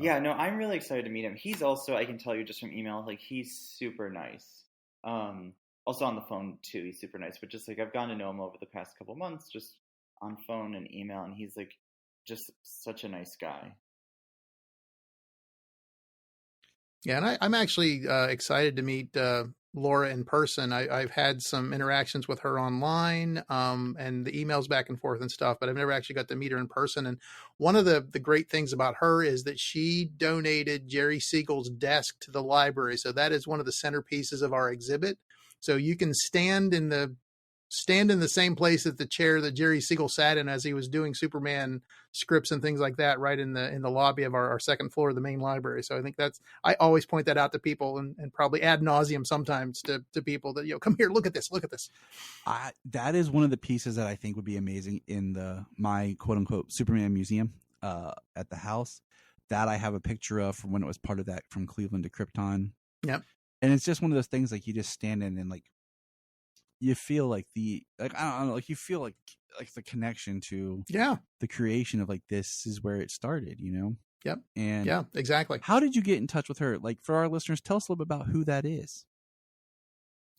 E: Yeah, no, I'm really excited to meet him. He's also, I can tell you just from email, like, he's super nice. Also on the phone too, he's super nice. But just like, I've gotten to know him over the past couple months, just on phone and email, and he's like just such a nice guy.
F: Yeah, and I'm actually excited to meet Laura in person. I've had some interactions with her online and the emails back and forth and stuff, but I've never actually got to meet her in person. And one of the great things about her is that she donated Jerry Siegel's desk to the library. So that is one of the centerpieces of our exhibit. So you can stand in the same place at the chair that Jerry Siegel sat in as he was doing Superman scripts and things like that, right in the lobby of our second floor of the main library. So I think I always point that out to people, and probably ad nauseum sometimes to people that, come here, look at this.
D: That is one of the pieces that I think would be amazing in my quote unquote Superman museum at the house, that I have a picture of from when it was part of that From Cleveland to Krypton.
F: Yep.
D: And it's just one of those things, like, you just stand in and like, you feel like I don't know, like, you feel like the connection to the creation of, like, this is where it started,
F: Yep.
D: And
F: yeah, exactly.
D: How did you get in touch with her? Like, for our listeners, tell us a little bit about who that is.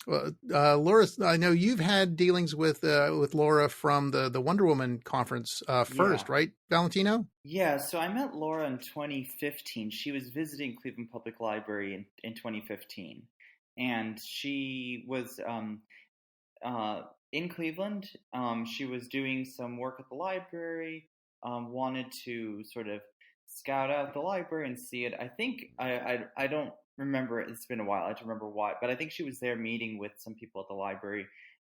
F: Well, Laura, I know you've had dealings with Laura from the Wonder Woman conference first, right, Valentino?
E: Yeah, so I met Laura in 2015. She was visiting Cleveland Public Library in 2015, and she was in Cleveland. She was doing some work at the library, wanted to sort of scout out the library and see it. I think I don't remember, it's been a while, I have to remember why, but I think she was there meeting with some people at the library,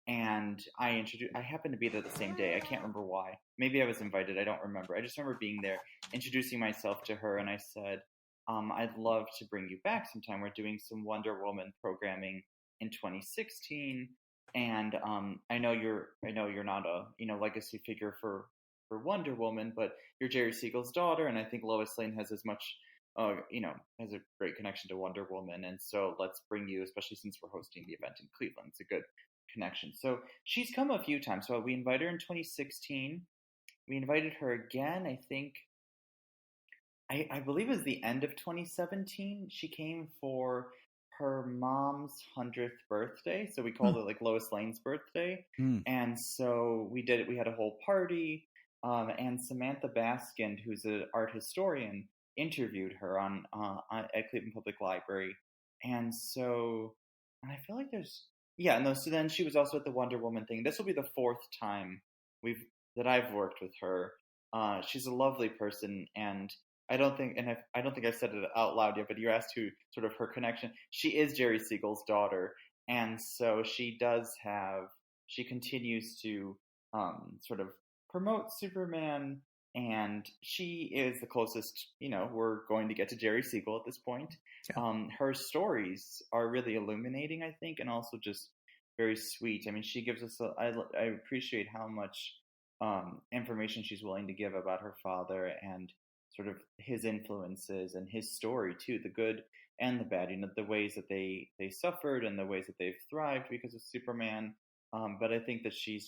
E: and I happened to be there the same day. I can't remember why. Maybe I was invited, I don't remember. I just remember being there, introducing myself to her, and I said, I'd love to bring you back sometime. We're doing some Wonder Woman programming in 2016, and I know you're not a legacy figure for Wonder Woman, but you're Jerry Siegel's daughter, and I think Lois Lane has as much has a great connection to Wonder Woman, and so let's bring you, especially since we're hosting the event in Cleveland. It's a good connection. So she's come a few times. So we invited her in 2016. We invited her again, I think, I believe it was the end of 2017. She came for her mom's 100th birthday. So we called it like Lois Lane's birthday. And so we did it. We had a whole party. And Samantha Baskin, who's an art historian, interviewed her at Cleveland Public Library. And so I feel like so then she was also at the Wonder Woman thing. This will be the fourth time that I've worked with her. She's a lovely person, and I don't think I've said it out loud yet, but you asked who sort of her connection. She is Jerry Siegel's daughter, and so she continues to sort of promote Superman, and she is the closest, we're going to get to Jerry Siegel at this point. Yeah. Her stories are really illuminating, I think, and also just very sweet. I mean, she gives us I appreciate how much information she's willing to give about her father and sort of his influences and his story too, the good and the bad, the ways that they suffered and the ways that they've thrived because of Superman. But I think that she's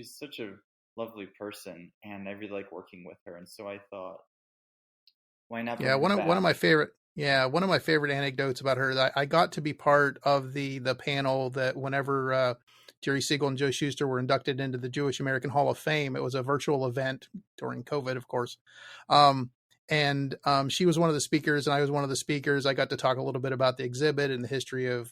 E: such a lovely person, and I really like working with her, and so I thought, why not?
F: Yeah, one of my favorite anecdotes about her, that I got to be part of the panel that whenever Jerry Siegel and Joe Shuster were inducted into the Jewish American Hall of Fame. It was a virtual event during COVID, of course. And she was one of the speakers, and I was one of the speakers. I got to talk a little bit about the exhibit and the history of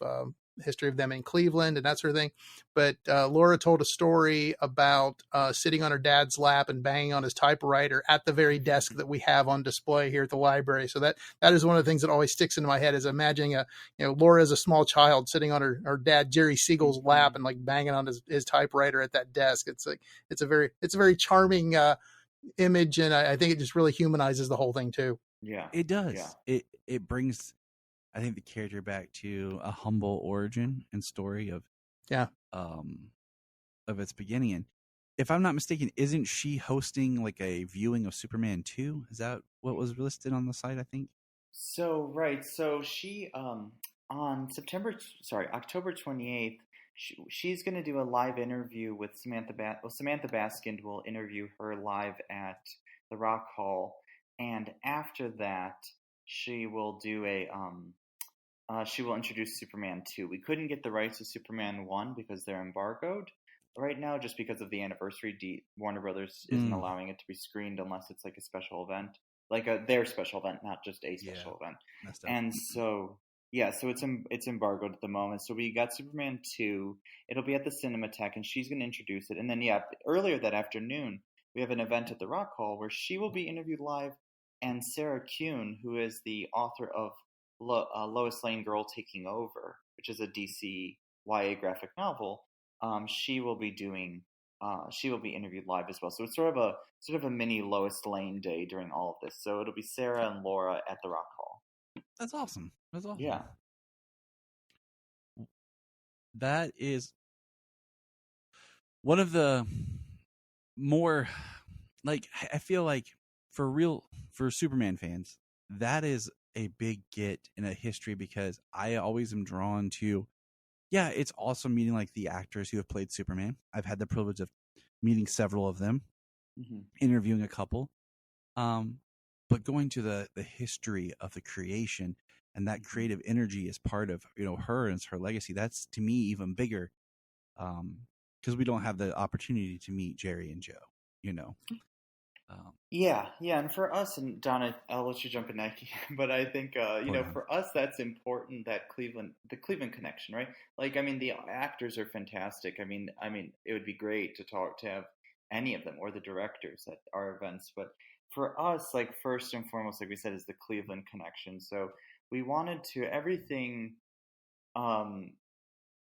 F: history of them in Cleveland and that sort of thing. But Laura told a story about sitting on her dad's lap and banging on his typewriter at the very desk that we have on display here at the library. So that is one of the things that always sticks into my head, is imagining Laura as a small child sitting on her dad Jerry Siegel's lap and like banging on his typewriter at that desk. It's a very charming image, and I think it just really humanizes the whole thing too.
E: Yeah,
D: it does. Yeah. It brings, I think, the character back to a humble origin and story of its beginning. And if I'm not mistaken, isn't she hosting like a viewing of Superman 2? Is that what was listed on the site, I think?
E: So right. So she on October 28th, she's going to do a live interview with Samantha Baskind will interview her live at the Rock Hall, and after that she will do she will introduce Superman 2. We couldn't get the rights to Superman 1 because they're embargoed right now, just because of the anniversary. Warner Brothers isn't allowing it to be screened unless it's like a special event, like their special event, not just a special event. And so so it's embargoed at the moment. So we got Superman 2. It'll be at the Cinematheque, and she's going to introduce it. And then earlier that afternoon, we have an event at the Rock Hall where she will be interviewed live, and Sarah Kuhn, who is the author of Lois Lane Girl Taking Over, which is a DC YA graphic novel, she will be interviewed live as well. So it's sort of a mini Lois Lane day during all of this. So it'll be Sarah and Laura at the Rock Hall.
D: That's awesome.
E: Yeah.
D: That is one of the more, like, I feel like for Superman fans, that is a big get in a history, because I always am drawn to, it's awesome meeting like the actors who have played Superman. I've had the privilege of meeting several of them, interviewing a couple, but going to the history of the creation and that creative energy is part of her, and it's her legacy. That's to me even bigger, because we don't have the opportunity to meet Jerry and Joe.
E: And for us, and Donna, I'll let you jump in next, but I think for us that's important, that the Cleveland connection, right? Like, I mean, the actors are fantastic. I mean, it would be great to have any of them, or the directors at our events, but for us, like, first and foremost, like we said, is the Cleveland connection. So we wanted to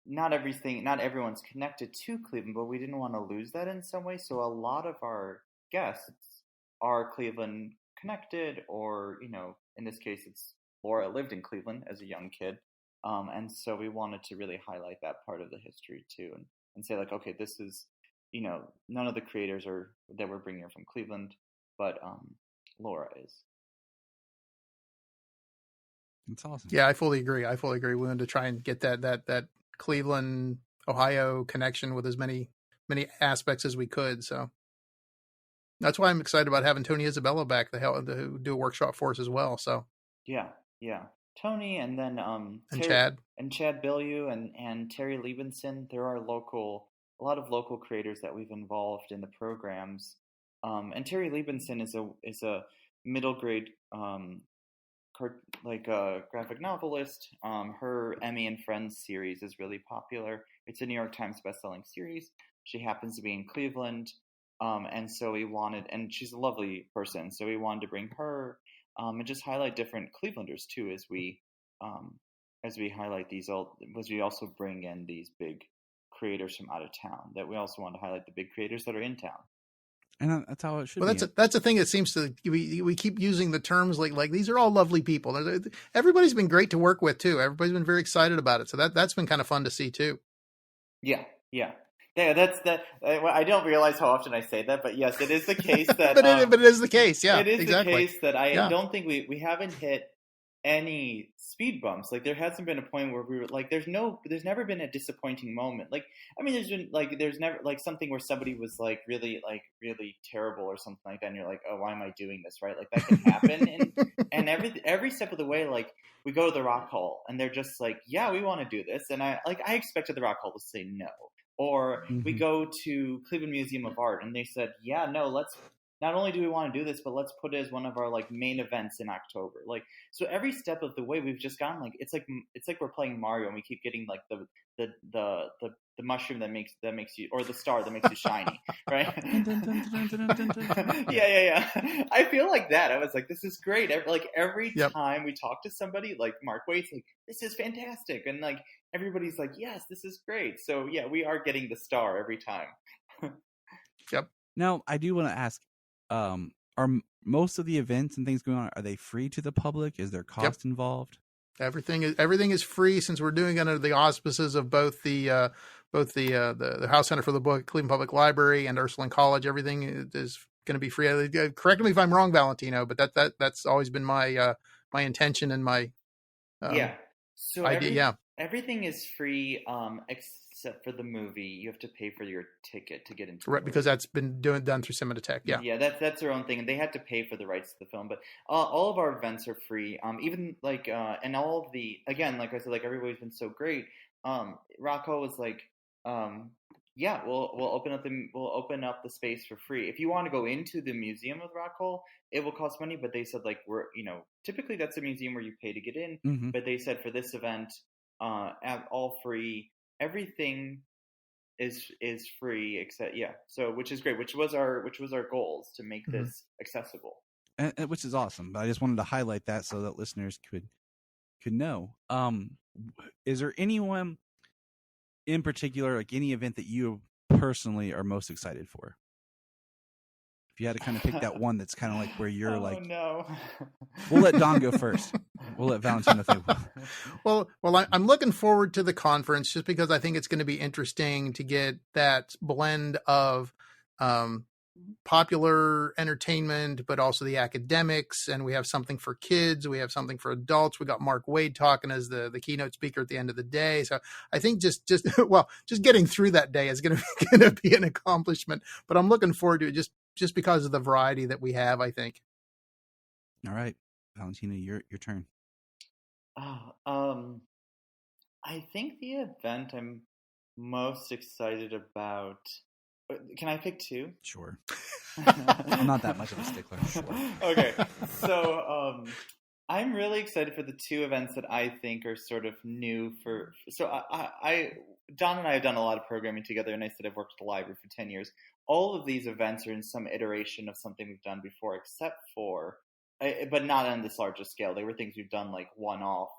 E: not everyone's connected to Cleveland, but we didn't want to lose that in some way. So a lot of our guests are Cleveland connected, or in this case, it's Laura lived in Cleveland as a young kid, and so we wanted to really highlight that part of the history too, and say like, okay, this is none of the creators that we're bringing are from Cleveland, but Laura is.
D: It's awesome.
F: Yeah, I fully agree. We wanted to try and get that Cleveland, Ohio connection with as many aspects as we could. So that's why I'm excited about having Tony Isabella back to do a workshop for us as well. So
E: yeah, Tony, and then Chad Bilyeu and Terry Liebenson. There are a lot of local creators that we've involved in the programs. And Terry Liebenson is a middle grade graphic novelist. Her Emmy and Friends series is really popular. It's a New York Times bestselling series. She happens to be in Cleveland, and so and she's a lovely person. So we wanted to bring her and just highlight different Clevelanders too, as we highlight these. As we also bring in these big creators from out of town. That we also want to highlight the big creators that are in town.
D: And that's how it should be.
F: Well, that's a thing that seems to we keep using the terms like these are all lovely people. Everybody's been great to work with too. Everybody's been very excited about it. So that's been kind of fun to see too.
E: Yeah. That's that. I don't realize how often I say that, but yes, it is the case that.
F: but it is the case. Yeah,
E: it is
F: exactly.
E: the case that I don't think we haven't hit any speed bumps. Like, there hasn't been a point where we were like, there's never been a disappointing moment. Like, I mean, there's never like something where somebody was like really terrible or something like that, and you're like, oh, why am I doing this, right? Like, that can happen. and every step of the way, like, we go to the Rock Hall and they're just like, yeah, we want to do this, and I expected the Rock Hall to say no. Or we go to Cleveland Museum of Art and they said, yeah, no, not only do we want to do this, but let's put it as one of our like main events in October. Like, so every step of the way, we've just gotten like it's like we're playing Mario, and we keep getting like the mushroom that makes you, or the star that makes you shiny, right? Yeah. I feel like that. I was like, this is great. Every time we talk to somebody, like Mark Wade's like, this is fantastic, and like everybody's like, yes, this is great. So yeah, we are getting the star every time.
F: Yep.
D: Now, I do want to ask, are most of the events and things going on, are they free to the public? Is there cost involved?
F: Everything is free, since we're doing under the auspices of both the House Center for the Book, Cleveland Public Library, and Ursuline College. Everything is going to be free. Correct me if I'm wrong, Valentino, but that's always been my my intention and my
E: So
F: idea.
E: Everything is free, except for the movie. You have to pay for your ticket to get into the
F: Right,
E: movie.
F: because that's been done through Cinematech. Yeah,
E: that's their own thing, and they had to pay for the rights to the film. But all of our events are free. Even like and all of the, again, like I said, like everybody's been so great. Rock Hall was like, we'll open up the space for free. If you want to go into the museum of Rock Hall, it will cost money. But they said like typically that's a museum where you pay to get in.
D: Mm-hmm.
E: But they said for this event, all free. Everything is free, except so which is great, which was our goals, to make this accessible,
D: and which is awesome. But I just wanted to highlight that so that listeners could know. Is there anyone in particular, like any event that you personally are most excited for? If you had to kind of pick that one that's kind of like where you're
E: no.
D: We'll let Don go first. We'll let Valentino think.
F: Well, I'm looking forward to the conference, just because I think it's going to be interesting to get that blend of popular entertainment, but also the academics. And we have something for kids. We have something for adults. We got Mark Wade talking as the keynote speaker at the end of the day. So I think just getting through that day is going to be an accomplishment. But I'm looking forward to it just because of the variety that we have, I think.
D: All right, Valentino, your turn.
E: I think the event I'm most excited about. Can I pick two?
D: Sure. I'm not that much of a stickler. Sure.
E: Okay, so I'm really excited for the two events that I think are sort of new for. So Don and I have done a lot of programming together, and I said I've worked at the library for 10 years. All of these events are in some iteration of something we've done before, except for, but not on this larger scale. They were things we've done like one-off,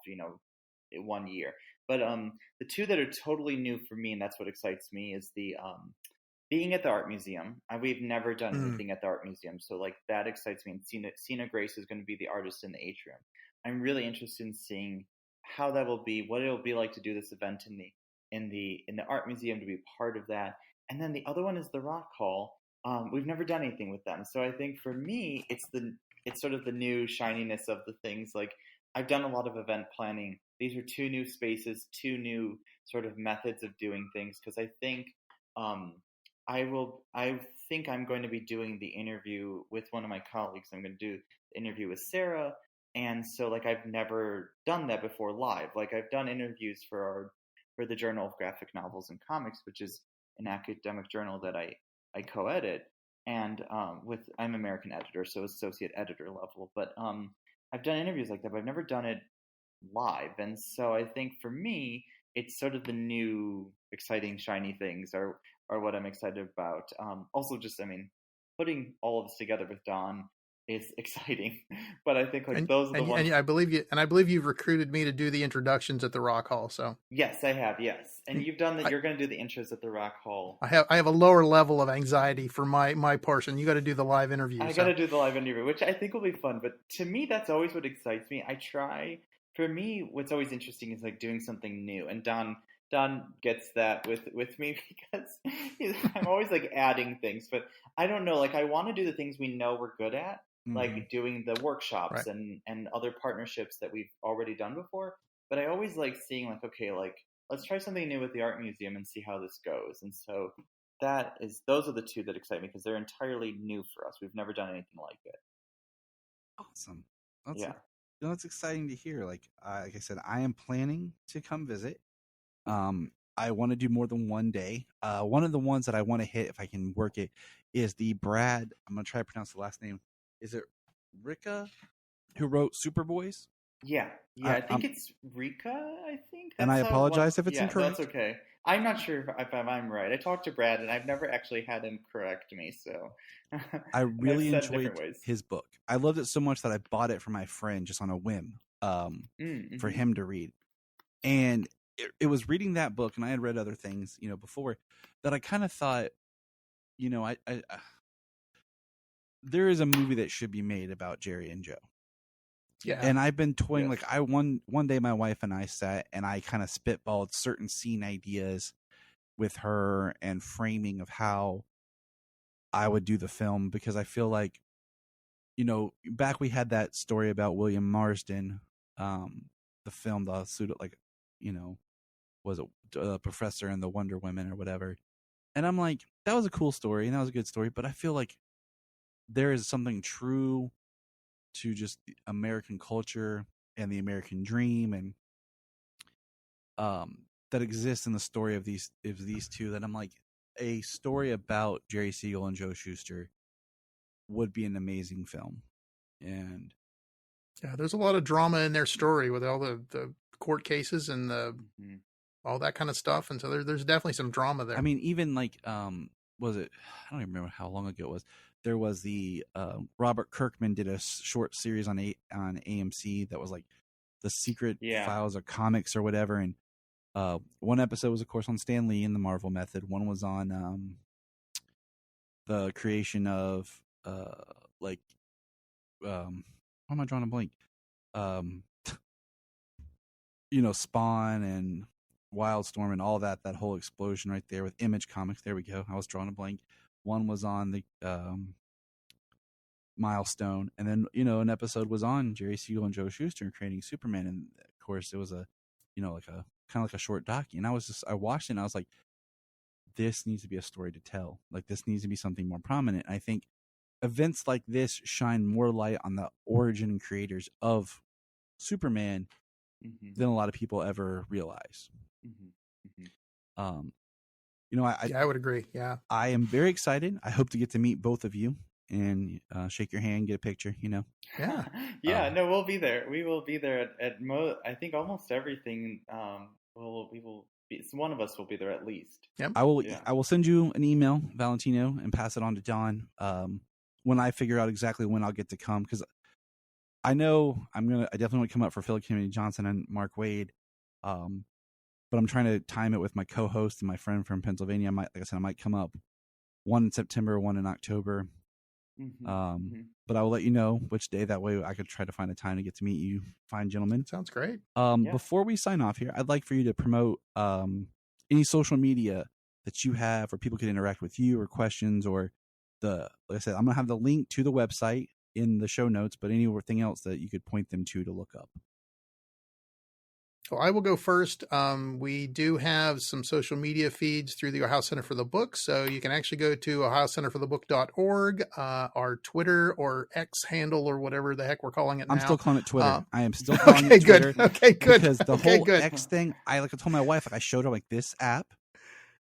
E: 1 year. But the two that are totally new for me, and that's what excites me, is the being at the art museum. We've never done anything at the art museum, so like that excites me. And Sina Grace is going to be the artist in the atrium. I'm really interested in seeing how that will be, what it'll be like to do this event in the art museum, to be part of that. And then the other one is the Rock Hall. We've never done anything with them, so I think for me, it's sort of the new shininess of the things. Like, I've done a lot of event planning. These are two new spaces, two new sort of methods of doing things. Because I think I think I'm going to be doing the interview with one of my colleagues. I'm going to do the interview with Sarah, and so like I've never done that before live. Like, I've done interviews for the Journal of Graphic Novels and Comics, which is an academic journal that I co-edit, and I'm American editor, so associate editor level. But I've done interviews like that, but I've never done it live. And so I think for me, it's sort of the new, exciting, shiny things are what I'm excited about. Also, just putting all of this together with Don is exciting. But I think those are the ones.
F: And I believe you've recruited me to do the introductions at the Rock Hall. So
E: yes, I have. Yes, and you've done that. You're going to do the intros at the Rock Hall. I
F: have a lower level of anxiety for my portion. You got to do the live interview.
E: I got to do the live interview, which I think will be fun. But to me, that's always what excites me. For me, what's always interesting is like doing something new, and Don gets that with me, because I'm always like adding things, but I don't know. Like, I want to do the things we know we're good at, like doing the workshops and other partnerships that we've already done before. But I always like seeing like, okay, like let's try something new with the art museum and see how this goes. And so those are the two that excite me, because they're entirely new for us. We've never done anything like it.
D: Awesome. That's exciting to hear. Like I said, I am planning to come visit. I want to do more than one day. One of the ones that I want to hit, if I can work it, is the Brad. I'm gonna try to pronounce the last name. Is it Ricka, who wrote Superboys?
E: Yeah, I think it's Rika. I think
D: and I
E: that's
D: apologize if it's
E: yeah,
D: incorrect.
E: that's okay. I'm not sure if I'm right. I talked to Brad, and I've never actually had him correct me. So
D: I really
E: I've said it different
D: enjoyed
E: ways.
D: his book. I loved it so much that I bought it for my friend just on a whim, for him to read. And it was reading that book, and I had read other things, before, that I kind of thought, I there is a movie that should be made about Jerry and Joe.
F: Yeah.
D: And I've been toying, like, one day my wife and I sat and I kind of spitballed certain scene ideas with her and framing of how I would do the film, because I feel like, back we had that story about William Marsden, the film, the pseudo, like, was it Professor and the Wonder Women or whatever. And I'm like, that was a cool story and that was a good story, but I feel like there is something true to just the American culture and the American dream, and that exists in the story of these two, that I'm like, a story about Jerry Siegel and Joe Shuster would be an amazing film. And
F: yeah, there's a lot of drama in their story with all the court cases and all that kind of stuff, and so there's definitely some drama there.
D: I mean, even like, was it? I don't even remember how long ago it was. There was the Robert Kirkman did a short series on AMC that was like the Secret Files of Comics or whatever, and one episode was, of course, on Stan Lee and the Marvel Method. One was on the creation of why am I drawing a blank? Spawn and Wildstorm and all that whole explosion right there with Image Comics. There we go. I was drawing a blank. One was on the Milestone, and then an episode was on Jerry Siegel and Joe Shuster creating Superman, and of course it was a like a kind of like a short docu. And I watched it and I was like, this needs to be a story to tell. Like, this needs to be something more prominent. And I think events like this shine more light on the origin and creators of Superman than a lot of people ever realize.
F: I would agree. Yeah,
D: I am very excited. I hope to get to meet both of you and shake your hand, get a picture.
F: Yeah.
E: No, we'll be there. We will be there at I think almost everything. We will be. One of us will be there at least.
F: Yep.
D: I will send you an email, Valentino, and pass it on to Don when I figure out exactly when I'll get to come, because I know I definitely want to come up for Philip Kennedy Johnson and Mark Waid, but I'm trying to time it with my co-host and my friend from Pennsylvania. I might come up one in September, one in October. But I will let you know which day. That way I could try to find a time to get to meet you fine gentlemen.
F: Sounds great.
D: Before we sign off here, I'd like for you to promote any social media that you have where people can interact with you, or questions, or like I said, I'm going to have the link to the website in the show notes, but anything else that you could point them to look up.
F: Well, I will go first. We do have some social media feeds through the Ohio Center for the Book, so you can actually go to ohiocenterforthebook.org, our Twitter or X handle, or whatever the heck we're calling it now.
D: I'm still calling it Twitter. I am still calling it Twitter.
F: Okay, good.
D: Because the whole X thing, I told my wife, I showed her, like, this app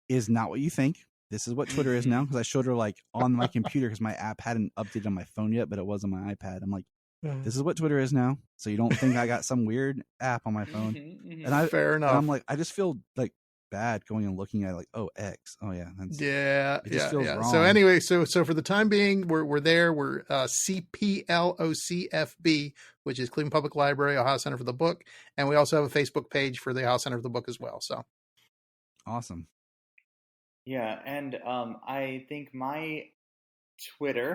D: is not what you think. This is what Twitter is now, because I showed her, like, on my computer, because my app hadn't updated on my phone yet, but it was on my iPad. I'm like, this is what Twitter is now, so you don't think I got some weird app on my phone. And
F: fair enough.
D: And I'm like, I just feel like bad going and looking at it, like, oh, X, oh yeah,
F: it just
D: feels wrong.
F: So anyway, so for the time being, we're there. We're CPLOCFB, which is Cleveland Public Library, Ohio Center for the Book, and we also have a Facebook page for the Ohio Center for the Book as well. So
D: awesome.
E: Yeah, and I think my Twitter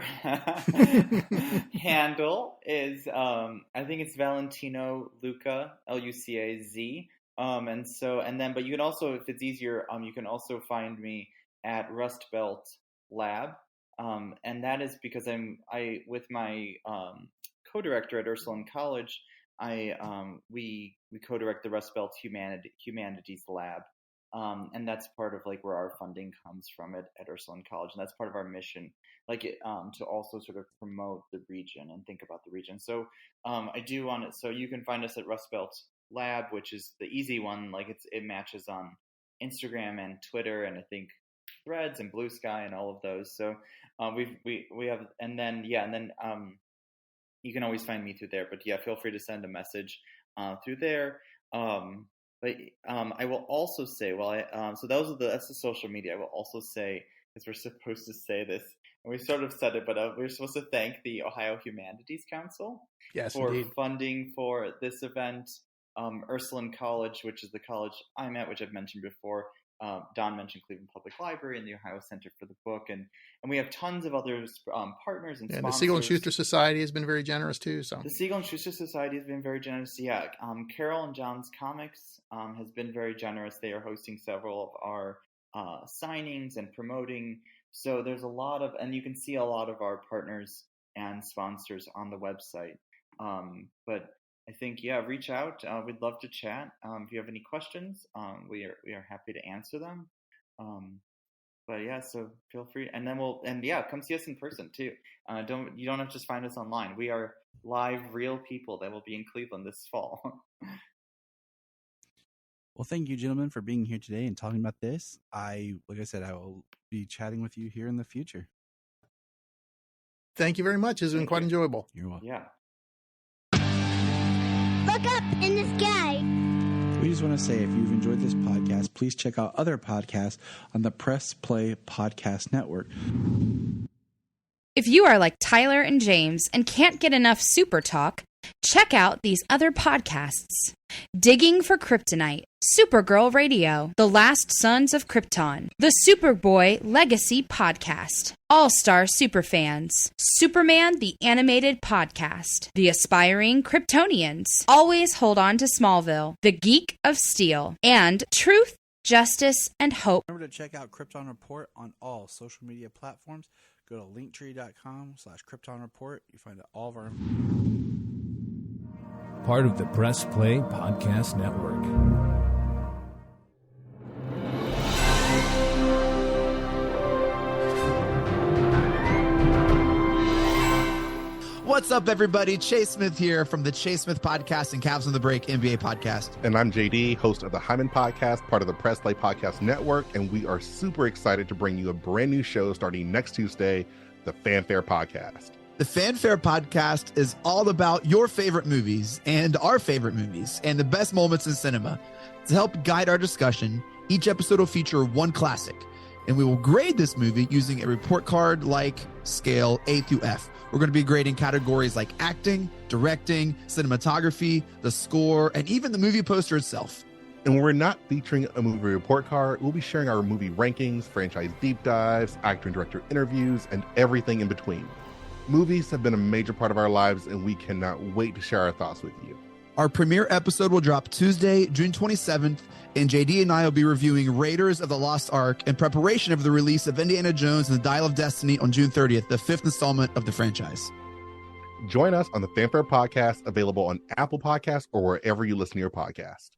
E: handle is I think it's Valentino Luca, Lucaz. But you can also, if it's easier, you can also find me at Rust Belt Lab, and that is because I with my co-director at Ursuline College, we co-direct the Rust Belt Humanities Lab. And that's part of like where our funding comes from at Ursuline College, and that's part of our mission, to also sort of promote the region and think about the region. So I do want it. So you can find us at Rust Belt Lab, which is the easy one. Like it matches on Instagram and Twitter, and I think Threads and Blue Sky and all of those. So we have, and then you can always find me through there. But yeah, feel free to send a message through there. But I will also say, so that's the social media. I will also say, because we're supposed to say this, and we sort of said it, but we're supposed to thank the Ohio Humanities Council for
F: indeed.
E: funding for this event. Ursuline College, which is the college I'm at, which I've mentioned before. Don mentioned Cleveland Public Library and the Ohio Center for the Book, and we have tons of other partners and sponsors.
F: The Siegel and Schuster Society has been very generous too. So
E: the Siegel and Schuster Society has been very generous. Yeah, Carol and John's Comics has been very generous. They are hosting several of our signings and promoting. So there's a lot of, and you can see a lot of our partners and sponsors on the website. But I think, reach out. We'd love to chat. If you have any questions, we are happy to answer them. But yeah, so feel free, and then come see us in person too. You don't have to just find us online. We are live, real people that will be in Cleveland this fall.
D: Well, thank you, gentlemen, for being here today and talking about this. Like I said, I will be chatting with you here in the future.
F: Thank you very much. It's been quite enjoyable.
D: You're welcome.
E: Yeah.
B: Look up in the sky.
D: We just want to say, if you've enjoyed this podcast, please check out other podcasts on the Press Play Podcast Network.
G: If you are like Tyler and James and can't get enough Super Talk, check out these other podcasts. Digging for Kryptonite, Supergirl Radio, The Last Sons of Krypton, the Superboy Legacy Podcast, All-Star Superfans, Superman the Animated Podcast, The Aspiring Kryptonians, Always Hold On to Smallville, The Geek of Steel, and Truth, Justice, and Hope.
D: Remember to check out Krypton Report on all social media platforms. Go to linktree.com/Krypton Report. You find all of our
A: Part of the Press Play Podcast Network.
H: What's up, everybody? Chase Smith here from the Chase Smith Podcast and Cavs on the Break NBA Podcast.
I: And I'm JD, host of the Hyman Podcast, part of the Press Play Podcast Network, and we are super excited to bring you a brand new show starting next Tuesday, the Fanfare Podcast.
H: The Fanfare Podcast is all about your favorite movies and our favorite movies and the best moments in cinema. To help guide our discussion, each episode will feature one classic, and we will grade this movie using a report card-like scale A through F. We're going to be grading categories like acting, directing, cinematography, the score, and even the movie poster itself.
I: And we're not featuring a movie report card. We'll be sharing our movie rankings, franchise deep dives, actor and director interviews, and everything in between. Movies have been a major part of our lives, and we cannot wait to share our thoughts with you.
H: Our premiere episode will drop Tuesday, June 27th, and JD and I will be reviewing Raiders of the Lost Ark in preparation of the release of Indiana Jones and the Dial of Destiny on June 30th, the 5th installment of the franchise.
I: Join us on the Fanfare Podcast, available on Apple Podcasts or wherever you listen to your podcast.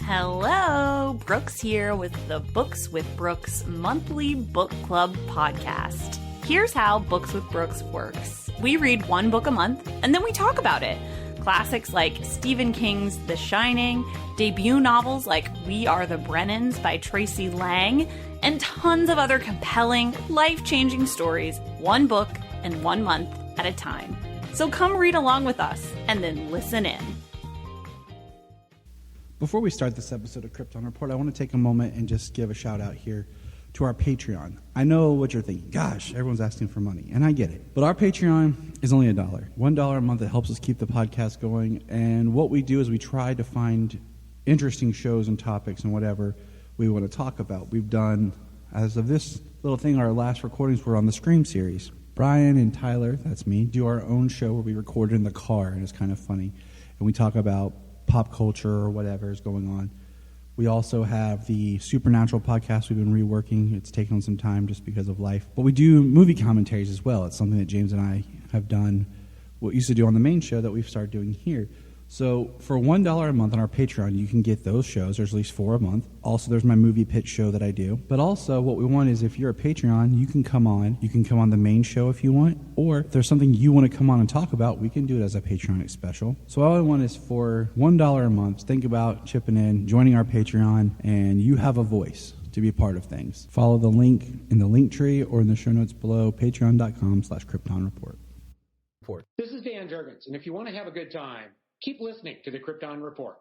J: Hello, Brooks here with the Books with Brooks monthly book club podcast. Here's how Books with Brooks works. We read one book a month, and then we talk about it. Classics like Stephen King's The Shining, debut novels like We Are the Brennans by Tracy Lang, and tons of other compelling, life-changing stories, one book and 1 month at a time. So come read along with us, and then listen in.
D: Before we start this episode of Krypton Report, I want to take a moment and just give a shout out here to our Patreon. I know what you're thinking. Gosh, everyone's asking for money, and I get it. But our Patreon is only $1. $1 a month that helps us keep the podcast going. And what we do is we try to find interesting shows and topics and whatever we want to talk about. We've done, as of this little thing, our last recordings were on the Scream series. Brian and Tyler, that's me, do our own show where we record in the car, and it's kind of funny. And we talk about pop culture or whatever is going on. We also have the Supernatural podcast we've been reworking. It's taken on some time just because of life. But we do movie commentaries as well. It's something that James and I have done, what we used to do on the main show that we've started doing here. So for $1 a month on our Patreon, you can get those shows. There's at least 4 a month. Also, there's my movie pitch show that I do. But also, what we want is if you're a Patreon, you can come on. You can come on the main show if you want. Or if there's something you want to come on and talk about, we can do it as a Patreon special. So all I want is for $1 a month, think about chipping in, joining our Patreon, and you have a voice to be a part of things. Follow the link in the link tree or in the show notes below, patreon.com/KryptonReport.
K: This is Dan Jurgens, and if you want to have a good time, keep listening to the Krypton Report.